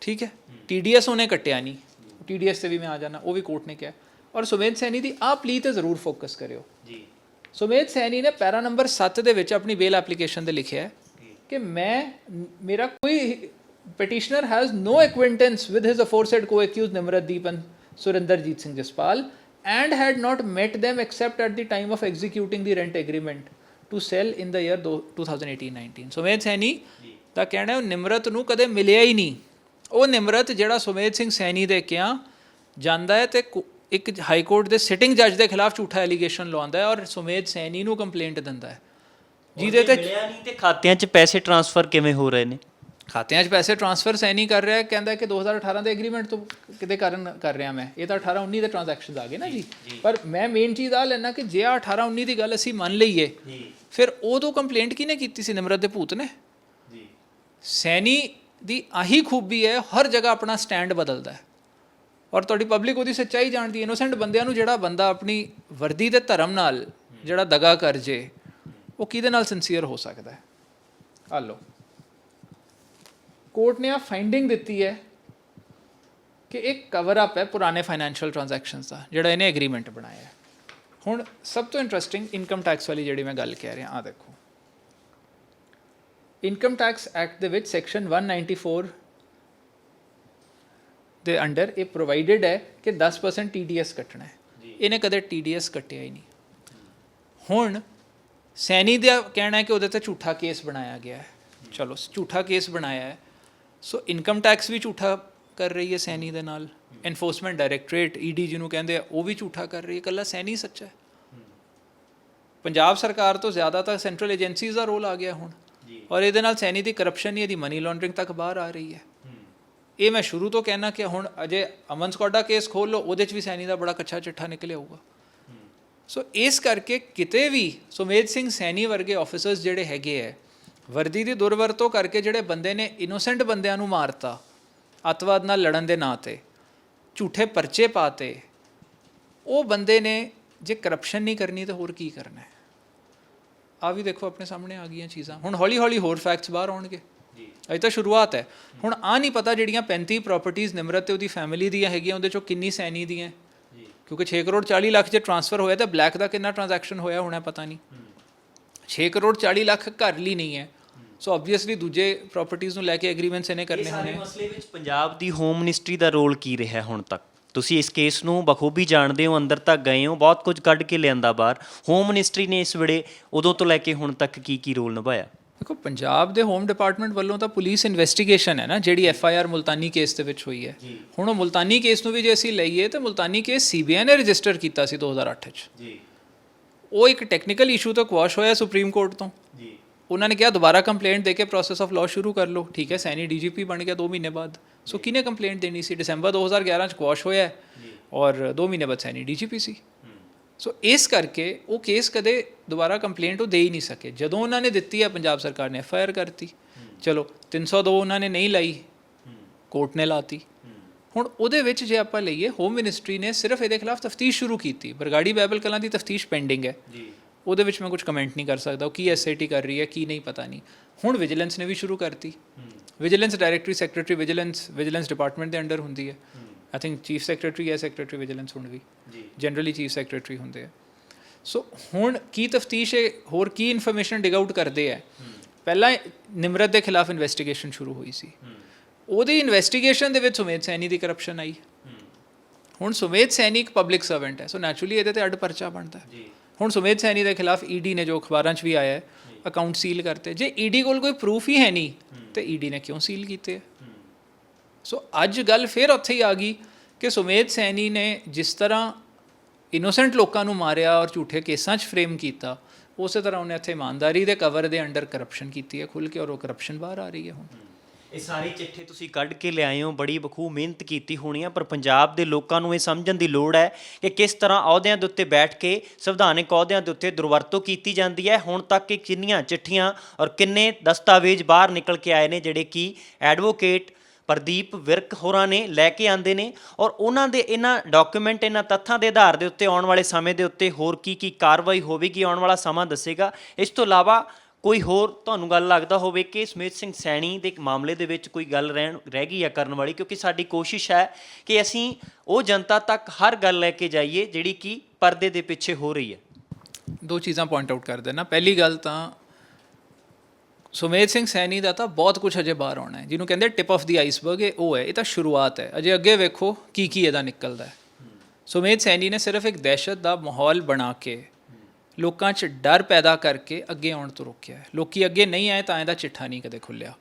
ਠੀਕ ਹੈ, TDS ਉਹਨੇ ਕੱਟਿਆ ਨਹੀਂ, TDS ਤੇ ਵੀ ਮੈਂ ਆ ਜਾਣਾ, ਉਹ ਵੀ ਕੋਰਟ ਨੇ ਕਿਹਾ। ਔਰ ਸੁਮੇਧ ਸੈਣੀ ਦੀ ਆਹ ਪਲੀ ਤੇ ਜ਼ਰੂਰ ਫੋਕਸ ਕਰਿਓ ਜੀ। ਸੁਮੇਧ ਸੈਣੀ ਨੇ ਪੈਰਾ ਨੰਬਰ 7 ਦੇ ਵਿੱਚ ਆਪਣੀ ਬੇਲ ਐਪਲੀਕੇਸ਼ਨ ਤੇ ਲਿਖਿਆ ਹੈ ਕਿ ਮੇਰਾ ਕੋਈ petitioner has no acquaintance with his aforesaid co-accused Nimratdeep and Surinderjeet Singh Jaspal and had not met them except at the time of executing the rent agreement to sell in the year 2018-19। Sumedh Saini ਦਾ ਕਹਿਣਾ ਹੈ ਉਹ ਨਿਮਰਤ ਨੂੰ ਕਦੇ ਮਿਲਿਆ ਹੀ ਨਹੀਂ। ਉਹ ਨਿਮਰਤ ਜਿਹੜਾ ਸੁਮੇਧ ਸਿੰਘ ਸੈਣੀ ਦੇ ਕਿਹਾ ਜਾਂਦਾ ਹੈ ਤੇ ਇੱਕ ਹਾਈ ਕੋਰਟ ਦੇ ਸਿਟਿੰਗ ਜੱਜ ਦੇ ਖਿਲਾਫ ਝੂਠਾ ਐਲੀਗੇਸ਼ਨ ਲਵਾਉਂਦਾ ਹੈ ਔਰ ਸੁਮੇਧ ਸੈਣੀ ਨੂੰ ਕੰਪਲੇਂਟ ਦਿੰਦਾ ਹੈ ਜਿਹਦੇ ਤੇ ਮਿਲਿਆ ਨਹੀਂ। ਤੇ ਖਾਤਿਆਂ 'ਚ ਪੈਸੇ ਟ੍ਰਾਂਸਫਰ ਕਿਵੇਂ ਹੋ ਰਹੇ ਨੇ? ਖਾਤਿਆਂ 'ਚ ਪੈਸੇ ਟ੍ਰਾਂਸਫਰ ਸੈਣੀ ਕਰ ਰਿਹਾ, ਕਹਿੰਦਾ ਕਿ 2018 ਦੇ ਐਗਰੀਮੈਂਟ ਤੋਂ ਕਿਤੇ ਕਾਰਨ ਕਰ ਰਿਹਾ ਮੈਂ। ਇਹ ਤਾਂ 18-19 ਦੇ ਟ੍ਰਾਂਜੈਕਸ਼ਨਸ ਆ ਗਏ ਨਾ ਜੀ। ਪਰ ਮੈਂ ਮੇਨ ਚੀਜ਼ ਆ ਲੈਣਾ ਕਿ ਜੇ 18-19 ਦੀ ਗੱਲ ਅਸੀਂ ਮੰਨ ਲਈਏ ਫਿਰ ਉਦੋਂ ਕੰਪਲੇਂਟ ਕਿਹਨੇ ਕੀਤੀ ਸੀ? ਨਿਮਰਤ ਦੇ ਭੂਤ ਨੇ। ਸੈਣੀ ਦੀ ਆਹੀ ਖੂਬੀ ਹੈ, ਹਰ ਜਗ੍ਹਾ ਆਪਣਾ ਸਟੈਂਡ ਬਦਲਦਾ ਹੈ ਔਰ ਤੁਹਾਡੀ ਪਬਲਿਕ ਉਹਦੀ ਸੱਚਾਈ ਜਾਣਦੀ। ਇਨੋਸੈਂਟ ਬੰਦਿਆਂ ਨੂੰ ਜਿਹੜਾ ਬੰਦਾ ਆਪਣੀ ਵਰਦੀ ਦੇ ਧਰਮ ਨਾਲ ਜਿਹੜਾ ਦਗਾ ਕਰ ਜੇ ਉਹ ਕਿਹਦੇ ਨਾਲ ਸਿੰਸੀਅਰ ਹੋ ਸਕਦਾ ਹੈ? ਆ ਲਓ ਕੋਰਟ ਨੇ ਆ ਫਾਈਂਡਿੰਗ ਦਿੱਤੀ ਹੈ ਕਿ ਇੱਕ ਕਵਰ ਅਪ ਹੈ ਪੁਰਾਣੇ ਫਾਈਨੈਂਸ਼ੀਅਲ ਟ੍ਰਾਂਜੈਕਸ਼ਨਸ ਦਾ ਜਿਹੜਾ ਇਹਨੇ ਐਗਰੀਮੈਂਟ ਬਣਾਇਆ ਹੈ। ਹੁਣ ਸਭ ਤੋਂ ਇੰਟਰਸਟਿੰਗ ਇਨਕਮ ਟੈਕਸ ਵਾਲੀ ਜਿਹੜੀ ਮੈਂ ਗੱਲ ਕਹਿ ਰਿਹਾ, ਆ ਦੇਖੋ ਇਨਕਮ ਟੈਕਸ ਐਕਟ ਦੇ ਵਿੱਚ ਸੈਕਸ਼ਨ 194 ਦੇ ਅੰਡਰ ਇਹ ਪ੍ਰੋਵਾਈਡਡ ਹੈ ਕਿ 10% TDS ਕੱਟਣਾ ਹੈ। ਇਹਨੇ ਕਦੇ TDS ਕੱਟਿਆ ਹੀ ਨਹੀਂ। ਹੁਣ ਸੈਣੀ ਦਾ ਕਹਿਣਾ ਹੈ ਕਿ ਉਹਦੇ ਤੇ ਝੂਠਾ ਕੇਸ ਬਣਾਇਆ ਗਿਆ ਹੈ। ਚਲੋ ਝੂਠਾ ਕੇਸ ਬਣਾਇਆ ਹੈ, ਸੋ ਇਨਕਮ ਟੈਕਸ ਵੀ ਝੂਠਾ ਕਰ ਰਹੀ ਹੈ ਸੈਣੀ ਦੇ ਨਾਲ, ਐਨਫੋਰਸਮੈਂਟ ਡਾਇਰੈਕਟਰੇਟ ED ਜਿਹਨੂੰ ਕਹਿੰਦੇ ਆ ਉਹ ਵੀ ਝੂਠਾ ਕਰ ਰਹੀ ਹੈ, ਇਕੱਲਾ ਸੈਣੀ ਸੱਚਾ ਹੈ। ਪੰਜਾਬ ਸਰਕਾਰ ਤੋਂ ਜ਼ਿਆਦਾ ਤਾਂ ਸੈਂਟਰਲ ਏਜੰਸੀਜ਼ ਦਾ ਰੋਲ ਆ ਗਿਆ ਹੁਣ ਔਰ ਇਹਦੇ ਨਾਲ ਸੈਣੀ ਦੀ ਕਰਪਸ਼ਨ ਹੀ ਇਹਦੀ ਮਨੀ ਲਾਂਡਰਿੰਗ ਤੱਕ ਬਾਹਰ ਆ ਰਹੀ ਹੈ। ਇਹ ਮੈਂ ਸ਼ੁਰੂ ਤੋਂ ਕਹਿਣਾ ਕਿ ਹੁਣ ਅਜੇ ਅਮਨ ਸਕੌਡਾ ਕੇਸ ਖੋਲ੍ਹ ਲਓ, ਉਹਦੇ 'ਚ ਵੀ ਸੈਣੀ ਦਾ ਬੜਾ ਕੱਚਾ ਚਿੱਠਾ ਨਿਕਲਿਆ ਹੋਊਗਾ। ਸੋ ਇਸ ਕਰਕੇ ਕਿਤੇ ਵੀ ਸੁਮੇਧ ਸਿੰਘ ਸੈਣੀ ਵਰਗੇ ਆਫਿਸਰਸ ਜਿਹੜੇ ਹੈਗੇ ਹੈ ਵਰਦੀ ਦੀ ਦੁਰਵਰਤੋਂ ਕਰਕੇ ਜਿਹੜੇ ਬੰਦੇ ਨੇ ਇਨੋਸੈਂਟ ਬੰਦਿਆਂ ਨੂੰ ਮਾਰਤਾ ਅੱਤਵਾਦ ਨਾਲ ਲੜਨ ਦੇ ਨਾਂ 'ਤੇ, ਝੂਠੇ ਪਰਚੇ ਪਾਤੇ, ਉਹ ਬੰਦੇ ਨੇ ਜੇ ਕਰਪਸ਼ਨ ਨਹੀਂ ਕਰਨੀ ਤਾਂ ਹੋਰ ਕੀ ਕਰਨਾ ਹੈ? ਆ ਵੀ ਦੇਖੋ ਆਪਣੇ ਸਾਹਮਣੇ ਆ ਗਈਆਂ ਚੀਜ਼ਾਂ। ਹੁਣ ਹੌਲੀ ਹੌਲੀ ਹੋਰ ਫੈਕਟਸ ਬਾਹਰ ਆਉਣਗੇ, ਅਜੇ ਤਾਂ ਸ਼ੁਰੂਆਤ ਹੈ। ਹੁਣ ਆ ਨਹੀਂ ਪਤਾ ਜਿਹੜੀਆਂ 35 ਪ੍ਰਾਪਰਟੀਆਂ ਨਿਮਰਤ ਤੇ ਉਹਦੀ ਫੈਮਿਲੀ ਦੀਆਂ ਹੈਗੀਆਂ ਉਹਦੇ 'ਚੋਂ ਕਿੰਨੀ ਸੈਣੀ ਦੀਆਂ, ਕਿਉਂਕਿ 6 ਕਰੋੜ 40 ਲੱਖ ਜੇ ਟ੍ਰਾਂਸਫਰ ਹੋਇਆ ਤਾਂ ਬਲੈਕ ਦਾ ਕਿੰਨਾ ਟ੍ਰਾਂਜੈਕਸ਼ਨ ਹੋਇਆ ਹੋਣਾ ਪਤਾ ਨਹੀਂ। 6 ਕਰੋੜ 40 ਲੱਖ ਘਰ ਲਈ ਨਹੀਂ ਹੈ, ਸੋ ਆਬਵੀਅਸਲੀ ਦੂਜੇ ਪ੍ਰਾਪਰਟੀਆਂ ਨੂੰ ਲੈ ਕੇ ਐਗਰੀਮੈਂਟਸ ਇਹਨੇ ਕਰਨੇ ਹੋਣੇ। ਇਸ ਮਸਲੇ ਵਿੱਚ ਪੰਜਾਬ ਦੀ ਹੋਮ ਮਿਨਿਸਟਰੀ ਦਾ ਰੋਲ ਕੀ ਰਿਹਾ ਹੁਣ ਤੱਕ? ਤੁਸੀਂ ਇਸ ਕੇਸ ਨੂੰ ਬਖੂਬੀ ਜਾਣਦੇ ਹੋ, ਅੰਦਰ ਤੱਕ ਗਏ ਹੋ, ਬਹੁਤ ਕੁਝ ਕੱਢ ਕੇ ਲਿਆਂਦਾ ਬਾਹਰ। ਹੋਮ ਮਿਨਿਸਟਰੀ ਨੇ ਇਸ ਵੇਲੇ ਉਦੋਂ ਤੋਂ ਲੈ ਕੇ ਹੁਣ ਤੱਕ ਕੀ ਰੋਲ ਨਿਭਾਇਆ? ਦੇਖੋ ਪੰਜਾਬ ਦੇ ਹੋਮ ਡਿਪਾਰਟਮੈਂਟ ਵੱਲੋਂ ਤਾਂ ਪੁਲਿਸ ਇਨਵੈਸਟੀਗੇਸ਼ਨ ਹੈ ਨਾ ਜਿਹੜੀ FIR ਮੁਲਤਾਨੀ ਕੇਸ ਦੇ ਵਿੱਚ ਹੋਈ ਹੈ। ਹੁਣ ਉਹ ਮੁਲਤਾਨੀ ਕੇਸ ਨੂੰ ਵੀ ਜੇ ਅਸੀਂ ਲਈਏ ਤਾਂ ਮੁਲਤਾਨੀ ਕੇਸ CBI ਨੇ ਰਜਿਸਟਰ ਕੀਤਾ ਸੀ 2008 'ਚ। ਉਹ ਇੱਕ ਟੈਕਨੀਕਲ ਇਸ਼ੂ ਤੋਂ ਕੁਆਸ਼ ਹੋਇਆ ਸੁਪਰੀਮ ਕੋਰਟ ਤੋਂ। ਉਹਨਾਂ ਨੇ ਕਿਹਾ ਦੁਬਾਰਾ ਕੰਪਲੇਂਟ ਦੇ ਕੇ ਪ੍ਰੋਸੈਸ ਆਫ ਲਾਅ ਸ਼ੁਰੂ ਕਰ ਲਓ। ਠੀਕ ਹੈ, ਸੈਣੀ DGP ਬਣ ਗਿਆ 2 ਮਹੀਨੇ ਬਾਅਦ। ਸੋ ਕਿਹਨੇ ਕੰਪਲੇਂਟ ਦੇਣੀ ਸੀ? ਦਸੰਬਰ 2011 'ਚ ਕੁਆਸ਼ ਹੋਇਆ ਔਰ 2 ਮਹੀਨੇ ਬਾਅਦ ਸੈਣੀ DGP ਸੀ। ਸੋ ਇਸ ਕਰਕੇ ਉਹ ਕੇਸ ਕਦੇ ਦੁਬਾਰਾ ਕੰਪਲੇਂਟ ਉਹ ਦੇ ਹੀ ਨਹੀਂ ਸਕੇ। ਜਦੋਂ ਉਹਨਾਂ ਨੇ ਦਿੱਤੀ ਹੈ ਪੰਜਾਬ ਸਰਕਾਰ ਨੇ FIR ਕਰਤੀ। ਚਲੋ 302 ਉਹਨਾਂ ਨੇ ਨਹੀਂ ਲਾਈ, ਕੋਰਟ ਨੇ ਲਾਤੀ। ਹੁਣ ਉਹਦੇ ਵਿੱਚ ਜੇ ਆਪਾਂ ਲਈਏ, ਹੋਮ ਮਿਨਿਸਟਰੀ ਨੇ ਸਿਰਫ ਇਹਦੇ ਖਿਲਾਫ ਤਫਤੀਸ਼ ਸ਼ੁਰੂ ਕੀਤੀ। ਬਰਗਾੜੀ ਬਾਈਬਲ ਕਲਾਂ ਦੀ ਤਫਤੀਸ਼ ਪੈਂਡਿੰਗ ਹੈ ਜੀ, ਉਹਦੇ ਵਿੱਚ ਮੈਂ ਕੁਝ ਕਮੈਂਟ ਨਹੀਂ ਕਰ ਸਕਦਾ, ਉਹ ਕੀ SIT ਕਰ ਰਹੀ ਹੈ ਕੀ ਨਹੀਂ ਪਤਾ ਨਹੀਂ। ਹੁਣ ਵਿਜੀਲੈਂਸ ਨੇ ਵੀ ਸ਼ੁਰੂ ਕਰਤੀ। Vigilance directory secretary vigilance department ਦੇ ਅੰਡਰ ਹੁੰਦੀ ਹੈ। ਆਈ ਥਿੰਕ ਚੀਫ ਸੈਕਟਰੀ ਹੈ ਸੈਕਟਰੀ ਵਿਜੀਲੈਂਸ ਹੁਣ ਵੀ, ਜਨਰਲੀ ਚੀਫ ਸੈਕਟਰੀ ਹੁੰਦੇ ਆ। ਸੋ ਹੁਣ ਕੀ ਤਫਤੀਸ਼ ਹੈ, ਹੋਰ ਕੀ ਇਨਫੋਰਮੇਸ਼ਨ ਡਿਗ ਆਊਟ ਕਰਦੇ ਆ। ਪਹਿਲਾਂ ਨਿਮਰਤ ਦੇ ਖਿਲਾਫ ਇਨਵੈਸਟੀਗੇਸ਼ਨ ਸ਼ੁਰੂ ਹੋਈ ਸੀ, ਉਹਦੀ ਇਨਵੈਸਟੀਗੇਸ਼ਨ ਦੇ ਵਿੱਚ ਸੁਮੇਧ ਸੈਣੀ ਦੀ ਕਰਪਸ਼ਨ ਆਈ। ਹੁਣ ਸੁਮੇਧ ਸੈਣੀ ਇੱਕ ਪਬਲਿਕ ਸਰਵੈਂਟ ਹੈ, ਸੋ ਨੈਚੁਰਲੀ ਇਹਦੇ ਤੇ ਅੱਡ ਪਰਚਾ ਬਣਦਾ। ਹੁਣ ਸੁਮੇਧ ਸੈਣੀ ਦੇ ਖਿਲਾਫ ED ਨੇ, ਜੋ ਅਖਬਾਰਾਂ 'ਚ ਵੀ ਆਇਆ ਹੈ, ਅਕਾਊਂਟ ਸੀਲ ਕਰਤੇ। ਜੇ ED ਕੋਲ ਕੋਈ ਪ੍ਰੂਫ ਹੀ ਹੈ ਨਹੀਂ ਤੇ ED ਨੇ ਕਿਉਂ ਸੀਲ ਕੀਤੇ? ਸੋ ਅੱਜ ਗੱਲ ਫਿਰ ਉੱਥੇ ਹੀ ਆ ਗਈ ਕਿ ਸੁਮੇਧ ਸੈਣੀ ਨੇ ਜਿਸ ਤਰ੍ਹਾਂ ਇਨੋਸੈਂਟ ਲੋਕਾਂ ਨੂੰ ਮਾਰਿਆ ਔਰ ਝੂਠੇ ਕੇਸਾਂ 'ਚ ਫਰੇਮ ਕੀਤਾ, ਉਸੇ ਤਰ੍ਹਾਂ ਉਹਨੇ ਇੱਥੇ ਇਮਾਨਦਾਰੀ ਦੇ ਕਵਰ ਦੇ ਅੰਡਰ ਕਰਪਸ਼ਨ ਕੀਤੀ ਹੈ ਖੁੱਲ੍ਹ ਕੇ, ਔਰ ਉਹ ਕਰਪਸ਼ਨ ਬਾਹਰ ਆ ਰਹੀ ਹੈ। ਹੁਣ ਇਹ ਸਾਰੀ ਚਿੱਠੀ ਤੁਸੀਂ ਕੱਢ ਕੇ ਲਿਆਏ ਹੋ, ਬੜੀ ਬਖੂਬ ਮਿਹਨਤ ਕੀਤੀ ਹੋਣੀ ਆ, ਪਰ ਪੰਜਾਬ ਦੇ ਲੋਕਾਂ ਨੂੰ ਇਹ ਸਮਝਣ ਦੀ ਲੋੜ ਹੈ ਕਿ ਕਿਸ ਤਰ੍ਹਾਂ ਅਹੁਦਿਆਂ ਦੇ ਉੱਤੇ ਬੈਠ ਕੇ ਸੰਵਿਧਾਨਕ ਅਹੁਦਿਆਂ ਦੇ ਉੱਤੇ ਦੁਰਵਰਤੋਂ ਕੀਤੀ ਜਾਂਦੀ ਹੈ। ਹੁਣ ਤੱਕ ਕਿ ਕਿੰਨੀਆਂ ਚਿੱਠੀਆਂ ਔਰ ਕਿੰਨੇ ਦਸਤਾਵੇਜ਼ ਬਾਹਰ ਨਿਕਲ ਕੇ ਆਏ ਨੇ ਜਿਹੜੇ ਕਿ ਐਡਵੋਕੇਟ ਪ੍ਰਦੀਪ ਵਿਰਕ ਹੋਰਾਂ ਨੇ ਲੈ ਕੇ ਆਂਦੇ ਨੇ, ਔਰ ਉਹਨਾਂ ਦੇ ਇਹਨਾਂ ਡਾਕੂਮੈਂਟ, ਇਹਨਾਂ ਤੱਥਾਂ ਦੇ ਆਧਾਰ ਦੇ ਉੱਤੇ ਆਉਣ ਵਾਲੇ ਸਮੇਂ ਦੇ ਉੱਤੇ ਹੋਰ ਕੀ ਕਾਰਵਾਈ ਹੋਵੇਗੀ, ਆਉਣ ਵਾਲਾ ਸਮਾਂ ਦੱਸੇਗਾ। ਇਸ ਤੋਂ ਇਲਾਵਾ ਕੋਈ ਹੋਰ ਤੁਹਾਨੂੰ ਗੱਲ ਲੱਗਦਾ ਹੋਵੇ ਕਿ ਸੁਮੇਧ ਸਿੰਘ ਸੈਣੀ ਦੇ ਮਾਮਲੇ ਦੇ ਵਿੱਚ ਕੋਈ ਗੱਲ ਰਹਿ ਗਈ ਹੈ ਕਰਨ ਵਾਲੀ? ਕਿਉਂਕਿ ਸਾਡੀ ਕੋਸ਼ਿਸ਼ ਹੈ ਕਿ ਅਸੀਂ ਉਹ ਜਨਤਾ ਤੱਕ ਹਰ ਗੱਲ ਲੈ ਕੇ ਜਾਈਏ ਜਿਹੜੀ ਕਿ ਪਰਦੇ ਦੇ ਪਿੱਛੇ ਹੋ ਰਹੀ ਹੈ। ਦੋ ਚੀਜ਼ਾਂ ਪੁਆਇੰਟ ਆਊਟ ਕਰ ਦੇਣਾ। ਪਹਿਲੀ ਗੱਲ ਤਾਂ ਸੁਮੇਧ ਸਿੰਘ ਸੈਣੀ ਦਾ ਤਾਂ ਬਹੁਤ ਕੁਝ ਅਜੇ ਬਾਹਰ ਆਉਣਾ ਹੈ, ਜਿਹਨੂੰ ਕਹਿੰਦੇ ਟਿਪ ਆਫ ਦੀ ਆਈਸਬਰਗ, ਉਹ ਹੈ, ਇਹ ਤਾਂ ਸ਼ੁਰੂਆਤ ਹੈ। ਅਜੇ ਅੱਗੇ ਵੇਖੋ ਕੀ ਇਹਦਾ ਨਿਕਲਦਾ ਹੈ। ਸੁਮੇਧ ਸੈਣੀ ਨੇ ਸਿਰਫ ਇੱਕ ਦਹਿਸ਼ਤ ਦਾ ਮਾਹੌਲ ਬਣਾ ਕੇ ਲੋਕਾਂ 'ਚ ਡਰ ਪੈਦਾ ਕਰਕੇ ਅੱਗੇ ਆਉਣ ਤੋਂ ਰੋਕਿਆ ਹੈ। ਲੋਕੀ ਅੱਗੇ ਨਹੀਂ ਆਏ ਤਾਂ ਇਹਦਾ ਚਿੱਠਾ ਨਹੀਂ ਕਦੇ ਖੁੱਲਿਆ।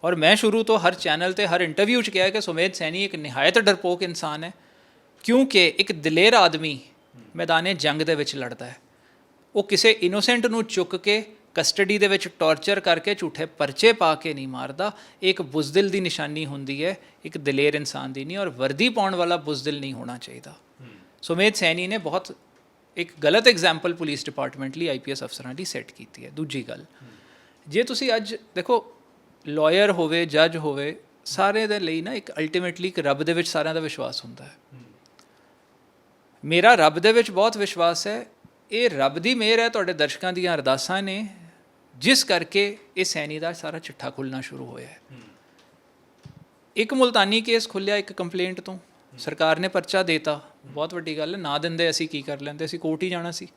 ਔਰ ਮੈਂ ਸ਼ੁਰੂ ਤੋਂ ਹਰ ਚੈਨਲ ਤੇ ਹਰ ਇੰਟਰਵਿਊ 'ਚ ਕਿਹਾ ਕਿ ਸੁਮੇਧ ਸੈਣੀ ਇੱਕ ਨਿਹਾਇਤ ਡਰਪੋਕ ਇਨਸਾਨ ਹੈ, ਕਿਉਂਕਿ ਇੱਕ ਦਲੇਰ ਆਦਮੀ ਮੈਦਾਨੇ ਜੰਗ ਦੇ ਵਿੱਚ ਲੜਦਾ ਹੈ। ਉਹ ਕਿਸੇ ਇਨੋਸੈਂਟ ਨੂੰ ਚੁੱਕ ਕੇ ਕਸਟਡੀ ਦੇ ਵਿੱਚ ਟੌਰਚਰ ਕਰਕੇ ਝੂਠੇ ਪਰਚੇ ਪਾ ਕੇ ਨਹੀਂ ਮਾਰਦਾ। ਇੱਕ ਬੁਜ਼ਦਿਲ ਦੀ ਨਿਸ਼ਾਨੀ ਹੁੰਦੀ ਹੈ, ਇੱਕ ਦਲੇਰ ਇਨਸਾਨ ਦੀ ਨਹੀਂ। ਔਰ ਵਰਦੀ ਪਾਉਣ ਵਾਲਾ ਬੁਜ਼ਦਿਲ ਨਹੀਂ ਹੋਣਾ ਚਾਹੀਦਾ। ਸੁਮੇਧ ਸੈਣੀ ਨੇ ਬਹੁਤ ਇੱਕ ਗਲਤ ਐਗਜ਼ਾਮਪਲ ਪੁਲਿਸ ਡਿਪਾਰਟਮੈਂਟ ਲਈ, IPS ਅਫਸਰਾਂ ਦੀ ਸੈੱਟ ਕੀਤੀ ਹੈ। ਦੂਜੀ ਗੱਲ, ਜੇ ਤੁਸੀਂ ਅੱਜ ਦੇਖੋ ਲਾਇਰ ਹੋਵੇ, ਜੱਜ ਹੋਵੇ, ਸਾਰੇ ਦੇ ਲਈ ਨਾ ਇੱਕ ਅਲਟੀਮੇਟਲੀ ਇੱਕ ਰੱਬ ਦੇ ਵਿੱਚ ਸਾਰਿਆਂ ਦਾ ਵਿਸ਼ਵਾਸ ਹੁੰਦਾ ਹੈ। ਮੇਰਾ ਰੱਬ ਦੇ ਵਿੱਚ ਬਹੁਤ ਵਿਸ਼ਵਾਸ ਹੈ। ਇਹ ਰੱਬ ਦੀ ਮਿਹਰ ਹੈ, ਤੁਹਾਡੇ ਦਰਸ਼ਕਾਂ ਦੀਆਂ ਅਰਦਾਸਾਂ ਨੇ, ਜਿਸ ਕਰਕੇ ਇਹ ਸੈਣੀ ਦਾ ਸਾਰਾ ਚਿੱਠਾ ਖੁੱਲ੍ਹਣਾ ਸ਼ੁਰੂ ਹੋਇਆ ਹੈ। ਇੱਕ ਮੁਲਤਾਨੀ ਕੇਸ ਖੁੱਲ੍ਹਿਆ ਇੱਕ ਕੰਪਲੇਂਟ ਤੋਂ, ਸਰਕਾਰ ਨੇ ਪਰਚਾ ਦੇਤਾ, ਬਹੁਤ ਵੱਡੀ ਗੱਲ ਹੈ। ਨਾ ਦਿੰਦੇ ਅਸੀਂ ਕੀ ਕਰ ਲੈਂਦੇ, ਅਸੀਂ ਕੋਰਟ ਹੀ ਜਾਣਾ ਸੀ।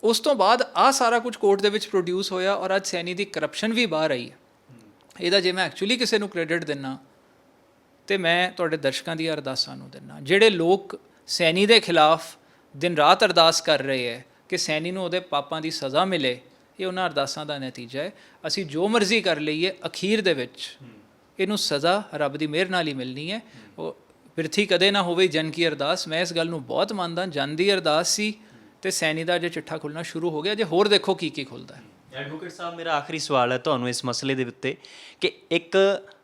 ਉਸ ਤੋਂ ਬਾਅਦ ਆਹ ਸਾਰਾ ਕੁਝ ਕੋਰਟ ਦੇ ਵਿੱਚ ਪ੍ਰੋਡਿਊਸ ਹੋਇਆ ਔਰ ਅੱਜ ਸੈਣੀ ਦੀ ਕਰਪਸ਼ਨ ਵੀ ਬਾਹਰ ਆਈ ਹੈ। ਇਹਦਾ ਜੇ ਮੈਂ ਐਕਚੁਅਲੀ ਕਿਸੇ ਨੂੰ ਕ੍ਰੈਡਿਟ ਦਿੰਨਾ ਤੇ ਮੈਂ ਤੁਹਾਡੇ ਦਰਸ਼ਕਾਂ ਦੀਆਂ ਅਰਦਾਸਾਂ ਨੂੰ ਦਿੰਨਾ। ਜਿਹੜੇ ਲੋਕ ਸੈਣੀ ਦੇ ਖਿਲਾਫ ਦਿਨ ਰਾਤ ਅਰਦਾਸ ਕਰ ਰਹੇ ਹੈ ਕਿ ਸੈਣੀ ਨੂੰ ਉਹਦੇ ਪਾਪਾਂ ਦੀ ਸਜ਼ਾ ਮਿਲੇ, ਇਹ ਉਹਨਾਂ ਅਰਦਾਸਾਂ ਦਾ ਨਤੀਜਾ ਹੈ। ਅਸੀਂ ਜੋ ਮਰਜ਼ੀ ਕਰ ਲਈਏ, ਅਖੀਰ ਦੇ ਵਿੱਚ ਇਹਨੂੰ ਸਜ਼ਾ ਰੱਬ ਦੀ ਮਿਹਰ ਨਾਲ ਹੀ ਮਿਲਣੀ ਹੈ। ਉਹ ਬਿਰਥੀ ਕਦੇ ਨਾ ਹੋਵੇ ਜਨ ਕੀ ਅਰਦਾਸ। ਮੈਂ ਇਸ ਗੱਲ ਨੂੰ ਬਹੁਤ ਮੰਨਦਾ, ਜਨ ਦੀ ਅਰਦਾਸ ਸੀ ਤੇ ਸੈਣੀ ਦਾ ਜੇ ਚਿੱਠਾ ਖੁੱਲ੍ਹਣਾ ਸ਼ੁਰੂ ਹੋ ਗਿਆ। ਜੇ ਹੋਰ ਦੇਖੋ ਕੀ ਖੁੱਲ੍ਹਦਾ ਹੈ। ਐਡਵੋਕੇਟ ਸਾਹਿਬ, ਮੇਰਾ ਆਖਰੀ ਸਵਾਲ ਹੈ ਤੁਹਾਨੂੰ ਇਸ ਮਸਲੇ ਦੇ ਉੱਤੇ ਕਿ ਇੱਕ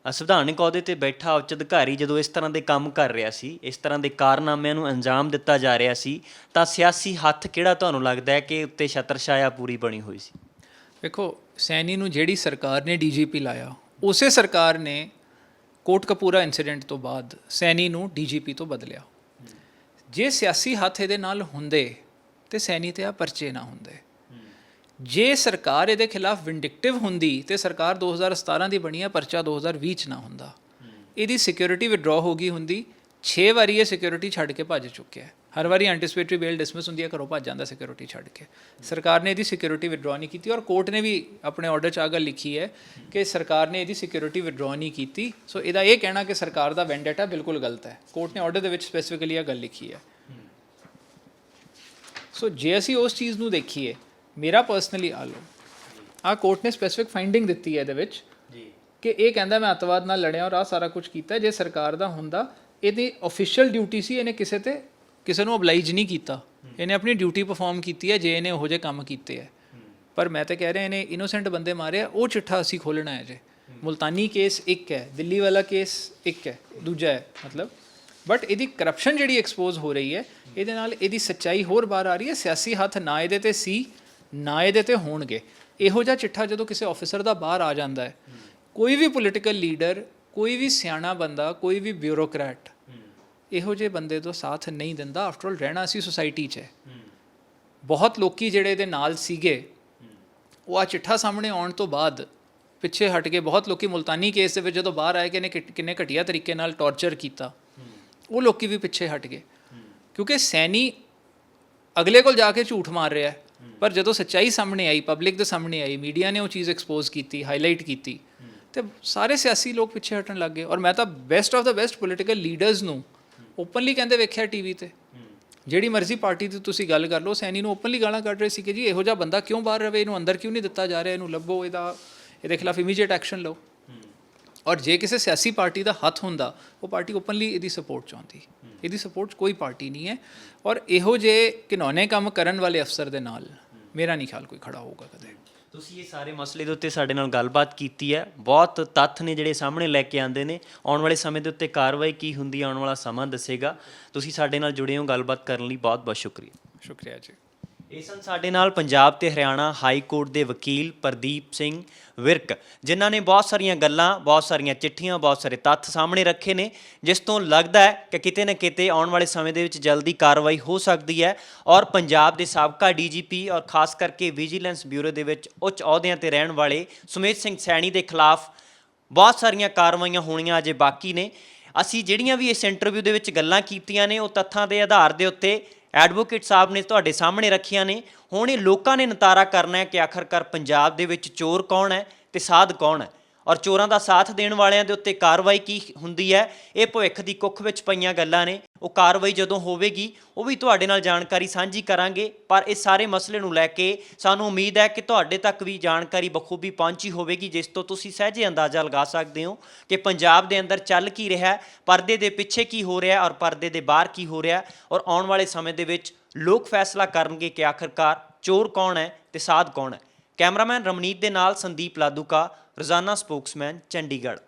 ਸੰਵਿਧਾਨਕ ਅਹੁਦੇ ਤੇ ਬੈਠਾ ਉੱਚ ਅਧਿਕਾਰੀ ਜਦੋਂ ਇਸ ਤਰ੍ਹਾਂ ਦੇ ਕੰਮ ਕਰ ਰਿਹਾ ਸੀ, ਇਸ ਤਰ੍ਹਾਂ ਦੇ ਕਾਰਨਾਮਿਆਂ ਨੂੰ ਅੰਜਾਮ ਦਿੱਤਾ ਜਾ ਰਿਹਾ ਸੀ, ਤਾਂ ਸਿਆਸੀ ਹੱਥ ਕਿਹੜਾ ਤੁਹਾਨੂੰ ਲੱਗਦਾ ਹੈ ਕਿ ਉੱਤੇ ਛਤਰਛਾਇਆ ਪੂਰੀ ਬਣੀ ਹੋਈ ਸੀ? ਵੇਖੋ, ਸੈਣੀ ਨੂੰ ਜਿਹੜੀ ਸਰਕਾਰ ਨੇ DGP ਲਾਇਆ, ਉਸੇ ਸਰਕਾਰ ਨੇ ਕੋਟਕਪੂਰਾ ਇਨਸੀਡੈਂਟ ਤੋਂ ਬਾਅਦ ਸੈਣੀ ਨੂੰ DGP ਤੋਂ ਬਦਲਿਆ। ਜੇ ਸਿਆਸੀ ਹੱਥ ਇਹਦੇ ਨਾਲ ਹੁੰਦੇ ਤੇ ਸੈਣੀ ਤੇ ਆ ਪਰਚੇ ਨਾ ਹੁੰਦੇ। ਜੇ ਸਰਕਾਰ ਇਹਦੇ ਖਿਲਾਫ ਵਿੰਡਿਕਟਿਵ ਹੁੰਦੀ ਤੇ ਸਰਕਾਰ 2017 ਦੀ ਬਣੀ ਹੈ, ਪਰਚਾ 2020 'ਚ ਨਾ ਹੁੰਦਾ। ਇਹਦੀ ਸਿਕਿਉਰਿਟੀ ਵਿਡਰਾਅ ਹੋ ਗਈ ਹੁੰਦੀ। 6 ਵਾਰੀ ਇਹ ਸਿਕਿਉਰਿਟੀ ਛੱਡ ਕੇ ਭੱਜ ਚੁੱਕਿਆ ਹੈ। ਹਰ ਵਾਰੀ ਐਂਟੀਸਪੇਟਰੀ ਬੇਲ ਡਿਸਮਿਸ ਹੁੰਦੀ ਹੈ, ਘਰੋਂ ਭੱਜ ਜਾਂਦਾ ਸਿਕਿਉਰਿਟੀ ਛੱਡ ਕੇ। ਸਰਕਾਰ ਨੇ ਇਹਦੀ ਸਿਕਿਉਰਿਟੀ ਵਿਡਰਾਅ ਨਹੀਂ ਕੀਤੀ ਔਰ ਕੋਰਟ ਨੇ ਵੀ ਆਪਣੇ ਆਰਡਰ 'ਚ ਆ ਗੱਲ ਲਿਖੀ ਹੈ ਕਿ ਸਰਕਾਰ ਨੇ ਇਹਦੀ ਸਿਕਿਉਰਿਟੀ ਵਿਡਰਾਅ ਨਹੀਂ ਕੀਤੀ। ਸੋ ਇਹਦਾ ਇਹ ਕਹਿਣਾ ਕਿ ਸਰਕਾਰ ਦਾ ਵੈਂਡੇਟਾ ਬਿਲਕੁਲ ਗਲਤ ਹੈ। ਕੋਰਟ ਨੇ ਆਰਡਰ ਦੇ ਵਿੱਚ ਸਪੈਸੀਫਿਕਲੀ ਇਹ ਗੱਲ ਲਿਖੀ ਹੈ। ਸੋ ਜੇ ਅਸੀਂ ਉਸ ਚੀਜ਼ ਨੂੰ ਦੇਖੀਏ, ਮੇਰਾ ਪਰਸਨਲੀ ਆਹ ਕੋਰਟ ਨੇ ਸਪੈਸੀਫਿਕ ਫਾਈਂਡਿੰਗ ਦਿੱਤੀ ਹੈ ਇਹਦੇ ਵਿੱਚ ਕਿ ਇਹ ਕਹਿੰਦਾ ਮੈਂ ਅੱਤਵਾਦ ਨਾਲ ਲੜਿਆ ਔਰ ਆਹ ਸਾਰਾ ਕੁਝ ਕੀਤਾ। ਜੇ ਸਰਕਾਰ ਦਾ ਹੁੰਦਾ, ਇਹਦੀ ਆਫੀਸ਼ੀਅਲ ਡਿਊਟੀ ਸੀ, ਇਹਨੇ ਕਿਸੇ ਨੂੰ ਅਬਲਾਈਜ ਨਹੀਂ ਕੀਤਾ, ਇਹਨੇ ਆਪਣੀ ਡਿਊਟੀ ਪਰਫਾਰਮ ਕੀਤੀ ਹੈ ਜੇ ਇਹਨੇ ਉਹੋ ਜਿਹੇ ਕੰਮ ਕੀਤੇ ਹੈ। ਪਰ ਮੈਂ ਤਾਂ ਕਹਿ ਰਿਹਾ ਇਹਨੇ ਇਨੋਸੈਂਟ ਬੰਦੇ ਮਾਰਿਆ, ਉਹ ਚਿੱਠਾ ਅਸੀਂ ਖੋਲ੍ਹਣਾ ਹੈ। ਜੇ ਮੁਲਤਾਨੀ ਕੇਸ ਇੱਕ ਹੈ, ਦਿੱਲੀ ਵਾਲਾ ਕੇਸ ਇੱਕ ਹੈ, ਦੂਜਾ ਹੈ ਮਤਲਬ। ਬਟ ਇਹਦੀ ਕਰਪਸ਼ਨ ਜਿਹੜੀ ਐਕਸਪੋਜ਼ ਹੋ ਰਹੀ ਹੈ, ਇਹਦੇ ਨਾਲ ਇਹਦੀ ਸੱਚਾਈ ਹੋਰ ਬਾਹਰ ਆ ਰਹੀ ਹੈ। ਸਿਆਸੀ ਹੱਥ ਨਾ ਇਹਦੇ 'ਤੇ ਸੀ, ਨਾ ਇਹਦੇ 'ਤੇ ਹੋਣਗੇ। ਇਹੋ ਜਿਹਾ ਚਿੱਠਾ ਜਦੋਂ ਕਿਸੇ ਆਫੀਸਰ ਦਾ ਬਾਹਰ ਆ ਜਾਂਦਾ ਹੈ, ਕੋਈ ਵੀ ਪੋਲੀਟੀਕਲ ਲੀਡਰ, ਕੋਈ ਵੀ ਸਿਆਣਾ ਬੰਦਾ, ਕੋਈ ਵੀ ਬਿਊਰੋਕਰੈਟ ਇਹੋ ਜਿਹੇ ਬੰਦੇ ਤੋਂ ਸਾਥ ਨਹੀਂ ਦਿੰਦਾ। ਆਫਟਰ ਆਲ ਰਹਿਣਾ ਅਸੀਂ ਸੁਸਾਇਟੀ 'ਚ ਹੈ। ਬਹੁਤ ਲੋਕੀ ਜਿਹੜੇ ਇਹਦੇ ਨਾਲ ਸੀਗੇ, ਉਹ ਆ ਚਿੱਠਾ ਸਾਹਮਣੇ ਆਉਣ ਤੋਂ ਬਾਅਦ ਪਿੱਛੇ ਹਟ ਕੇ, ਬਹੁਤ ਲੋਕੀ ਮੁਲਤਾਨੀ ਕੇਸ ਦੇ ਵਿੱਚ ਜਦੋਂ ਬਾਹਰ ਆਏ ਕਿ ਇਹਨੇ ਕਿੰਨੇ ਘਟੀਆ ਤਰੀਕੇ ਨਾਲ ਟੌਰਚਰ ਕੀਤਾ, ਉਹ ਲੋਕੀ ਵੀ ਪਿੱਛੇ ਹਟ ਗਏ। ਕਿਉਂਕਿ ਸੈਣੀ ਅਗਲੇ ਕੋਲ ਜਾ ਕੇ ਝੂਠ ਮਾਰ ਰਿਹਾ ਹੈ, ਪਰ ਜਦੋਂ ਸੱਚਾਈ ਸਾਹਮਣੇ ਆਈ, ਪਬਲਿਕ ਦੇ ਸਾਹਮਣੇ ਆਈ, ਮੀਡੀਆ ਨੇ ਉਹ ਚੀਜ਼ ਐਕਸਪੋਜ਼ ਕੀਤੀ, ਹਾਈਲਾਈਟ ਕੀਤੀ, ਤੇ ਸਾਰੇ ਸਿਆਸੀ ਲੋਕ ਪਿੱਛੇ ਹਟਣ ਲੱਗ ਗਏ। ਔਰ ਮੈਂ ਤਾਂ best of the best political leaders ਨੂੰ ਓਪਨਲੀ ਕਹਿੰਦੇ ਵੇਖਿਆ ਟੀਵੀ ਤੇ, ਜਿਹੜੀ ਮਰਜ਼ੀ ਪਾਰਟੀ ਦੀ ਤੁਸੀਂ ਗੱਲ ਕਰ ਲਓ, ਸੈਣੀ ਨੂੰ ਓਪਨਲੀ ਗਾਲਾਂ ਕੱਢ ਰਹੇ ਸੀ ਕਿ ਜੀ ਇਹੋ ਜਿਹਾ ਬੰਦਾ ਕਿਉਂ ਬਾਹਰ ਰਵੇ, ਇਹਨੂੰ ਅੰਦਰ ਕਿਉਂ ਨਹੀਂ ਦਿੱਤਾ ਜਾ ਰਿਹਾ, ਇਹਨੂੰ ਲੱਭੋ, ਇਹਦੇ ਖਿਲਾਫ ਇਮੀਡੀਏਟ ਐਕਸ਼ਨ ਲਓ। ਔਰ ਜੇ ਕਿਸੇ ਸਿਆਸੀ ਪਾਰਟੀ ਦਾ ਹੱਥ ਹੁੰਦਾ, ਉਹ ਪਾਰਟੀ ਓਪਨਲੀ ਇਹਦੀ ਸਪੋਰਟ ਚਾਹੁੰਦੀ। ਇਹਦੀ ਸਪੋਰਟ 'ਚ ਕੋਈ ਪਾਰਟੀ ਨਹੀਂ ਹੈ। ਔਰ ਇਹੋ ਜਿਹੇ ਘਿਨੌਣੇ ਕੰਮ ਕਰਨ ਵਾਲੇ ਅਫਸਰ ਦੇ ਨਾਲ ਮੇਰਾ ਨਹੀਂ ਖਿਆਲ ਕੋਈ ਖੜਾ ਹੋਊਗਾ ਕਦੇ। ਤੁਸੀਂ ਇਹ ਸਾਰੇ ਮਸਲੇ ਦੇ ਉੱਤੇ ਸਾਡੇ ਨਾਲ ਗੱਲਬਾਤ ਕੀਤੀ ਹੈ, ਬਹੁਤ ਤੱਥ ਨੇ ਜਿਹੜੇ ਸਾਹਮਣੇ ਲੈ ਕੇ ਆਉਂਦੇ ਨੇ। ਆਉਣ ਵਾਲੇ ਸਮੇਂ ਦੇ ਉੱਤੇ ਕਾਰਵਾਈ ਕੀ ਹੁੰਦੀ ਹੈ, ਆਉਣ ਵਾਲਾ ਸਮਾਂ ਦੱਸੇਗਾ। ਤੁਸੀਂ ਸਾਡੇ ਨਾਲ ਜੁੜੇ ਹੋ, ਗੱਲਬਾਤ ਕਰਨ ਲਈ ਬਹੁਤ ਬਹੁਤ ਸ਼ੁਕਰੀਆ। ਸ਼ੁਕਰੀਆ ਜੀ। ਇਹ ਸਨ ਸਾਡੇ ਨਾਲ ਪੰਜਾਬ ਤੇ ਹਰਿਆਣਾ ਹਾਈ ਕੋਰਟ ਦੇ ਵਕੀਲ ਪ੍ਰਦੀਪ ਸਿੰਘ ਵਿਰਕ, ਜਿਨ੍ਹਾਂ ਨੇ ਬਹੁਤ ਸਾਰੀਆਂ ਗੱਲਾਂ, ਬਹੁਤ ਸਾਰੀਆਂ ਚਿੱਠੀਆਂ, ਬਹੁਤ ਸਾਰੇ ਤੱਥ ਸਾਹਮਣੇ ਰੱਖੇ ਨੇ, ਜਿਸ ਤੋਂ ਲੱਗਦਾ ਹੈ ਕਿ ਕਿਤੇ ਨਾ ਕਿਤੇ ਆਉਣ ਵਾਲੇ ਸਮੇਂ ਦੇ ਵਿੱਚ ਜਲਦੀ ਕਾਰਵਾਈ ਹੋ ਸਕਦੀ ਹੈ। ਔਰ ਪੰਜਾਬ ਦੇ ਸਾਬਕਾ ਡੀਜੀਪੀ ਔਰ ਖਾਸ ਕਰਕੇ ਵਿਜੀਲੈਂਸ ਬਿਊਰੋ ਦੇ ਵਿੱਚ ਉੱਚ ਅਹੁਦਿਆਂ ਤੇ ਰਹਿਣ ਵਾਲੇ ਸੁਮੇਧ ਸਿੰਘ ਸੈਣੀ ਦੇ ਖਿਲਾਫ ਬਹੁਤ ਸਾਰੀਆਂ ਕਾਰਵਾਈਆਂ ਹੋਣੀਆਂ ਅਜੇ ਬਾਕੀ ਨੇ। ਅਸੀਂ ਜਿਹੜੀਆਂ ਵੀ ਇਸ ਇੰਟਰਵਿਊ ਦੇ ਵਿੱਚ ਗੱਲਾਂ ਕੀਤੀਆਂ ਨੇ, ਉਹ ਤੱਥਾਂ ਦੇ ਆਧਾਰ ਦੇ ਉੱਤੇ ਐਡਵੋਕੇਟ ਸਾਹਿਬ ਨੇ ਤੁਹਾਡੇ ਸਾਹਮਣੇ ਰੱਖੀਆਂ ਨੇ। ਹੁਣ ਇਹ ਲੋਕਾਂ ਨੇ ਨਤਾਰਾ ਕਰਨਾ ਹੈ ਕਿ ਆਖਰਕਾਰ ਪੰਜਾਬ ਦੇ ਵਿੱਚ ਚੋਰ ਕੌਣ ਹੈ ਤੇ ਸਾਧ ਕੌਣ ਹੈ, ਔਰ ਚੋਰਾਂ ਦਾ ਸਾਥ ਦੇਣ ਵਾਲਿਆਂ ਦੇ ਉੱਤੇ ਕਾਰਵਾਈ ਕੀ ਹੁੰਦੀ ਹੈ। ਇਹ ਭਵਿੱਖ ਦੀ ਕੁੱਖ ਵਿੱਚ ਪਈਆਂ ਗੱਲਾਂ ਨੇ। ਉਹ ਕਾਰਵਾਈ ਜਦੋਂ ਹੋਵੇਗੀ, ਉਹ ਵੀ ਤੁਹਾਡੇ ਨਾਲ ਜਾਣਕਾਰੀ ਸਾਂਝੀ ਕਰਾਂਗੇ। ਪਰ ਇਸ ਸਾਰੇ ਮਸਲੇ ਨੂੰ ਲੈ ਕੇ ਸਾਨੂੰ ਉਮੀਦ ਹੈ ਕਿ ਤੁਹਾਡੇ ਤੱਕ ਵੀ ਜਾਣਕਾਰੀ ਬਖੂਬੀ ਪਹੁੰਚੀ ਹੋਵੇਗੀ, ਜਿਸ ਤੋਂ ਤੁਸੀਂ ਸਹਿਜੇ ਅੰਦਾਜ਼ਾ ਲਗਾ ਸਕਦੇ ਹੋ ਕਿ ਪੰਜਾਬ ਦੇ ਅੰਦਰ ਚੱਲ ਕੀ ਰਿਹਾ ਹੈ, ਪਰਦੇ ਦੇ ਪਿੱਛੇ ਕੀ ਹੋ ਰਿਹਾ ਔਰ ਪਰਦੇ ਦੇ ਬਾਹਰ ਕੀ ਹੋ ਰਿਹਾ। ਔਰ ਆਉਣ ਵਾਲੇ ਸਮੇਂ ਦੇ ਵਿੱਚ ਲੋਕ ਫੈਸਲਾ ਕਰਨਗੇ ਕਿ ਆਖਰਕਾਰ ਚੋਰ ਕੌਣ ਹੈ ਤੇ ਸਾਧ ਕੌਣ ਹੈ। ਕੈਮਰਾਮੈਨ ਰਮਨੀਤ ਦੇ ਨਾਲ ਸੰਦੀਪ ਲਾਦੂਕਾ, ਰੋਜ਼ਾਨਾ ਸਪੋਕਸਮੈਨ, ਚੰਡੀਗੜ੍ਹ।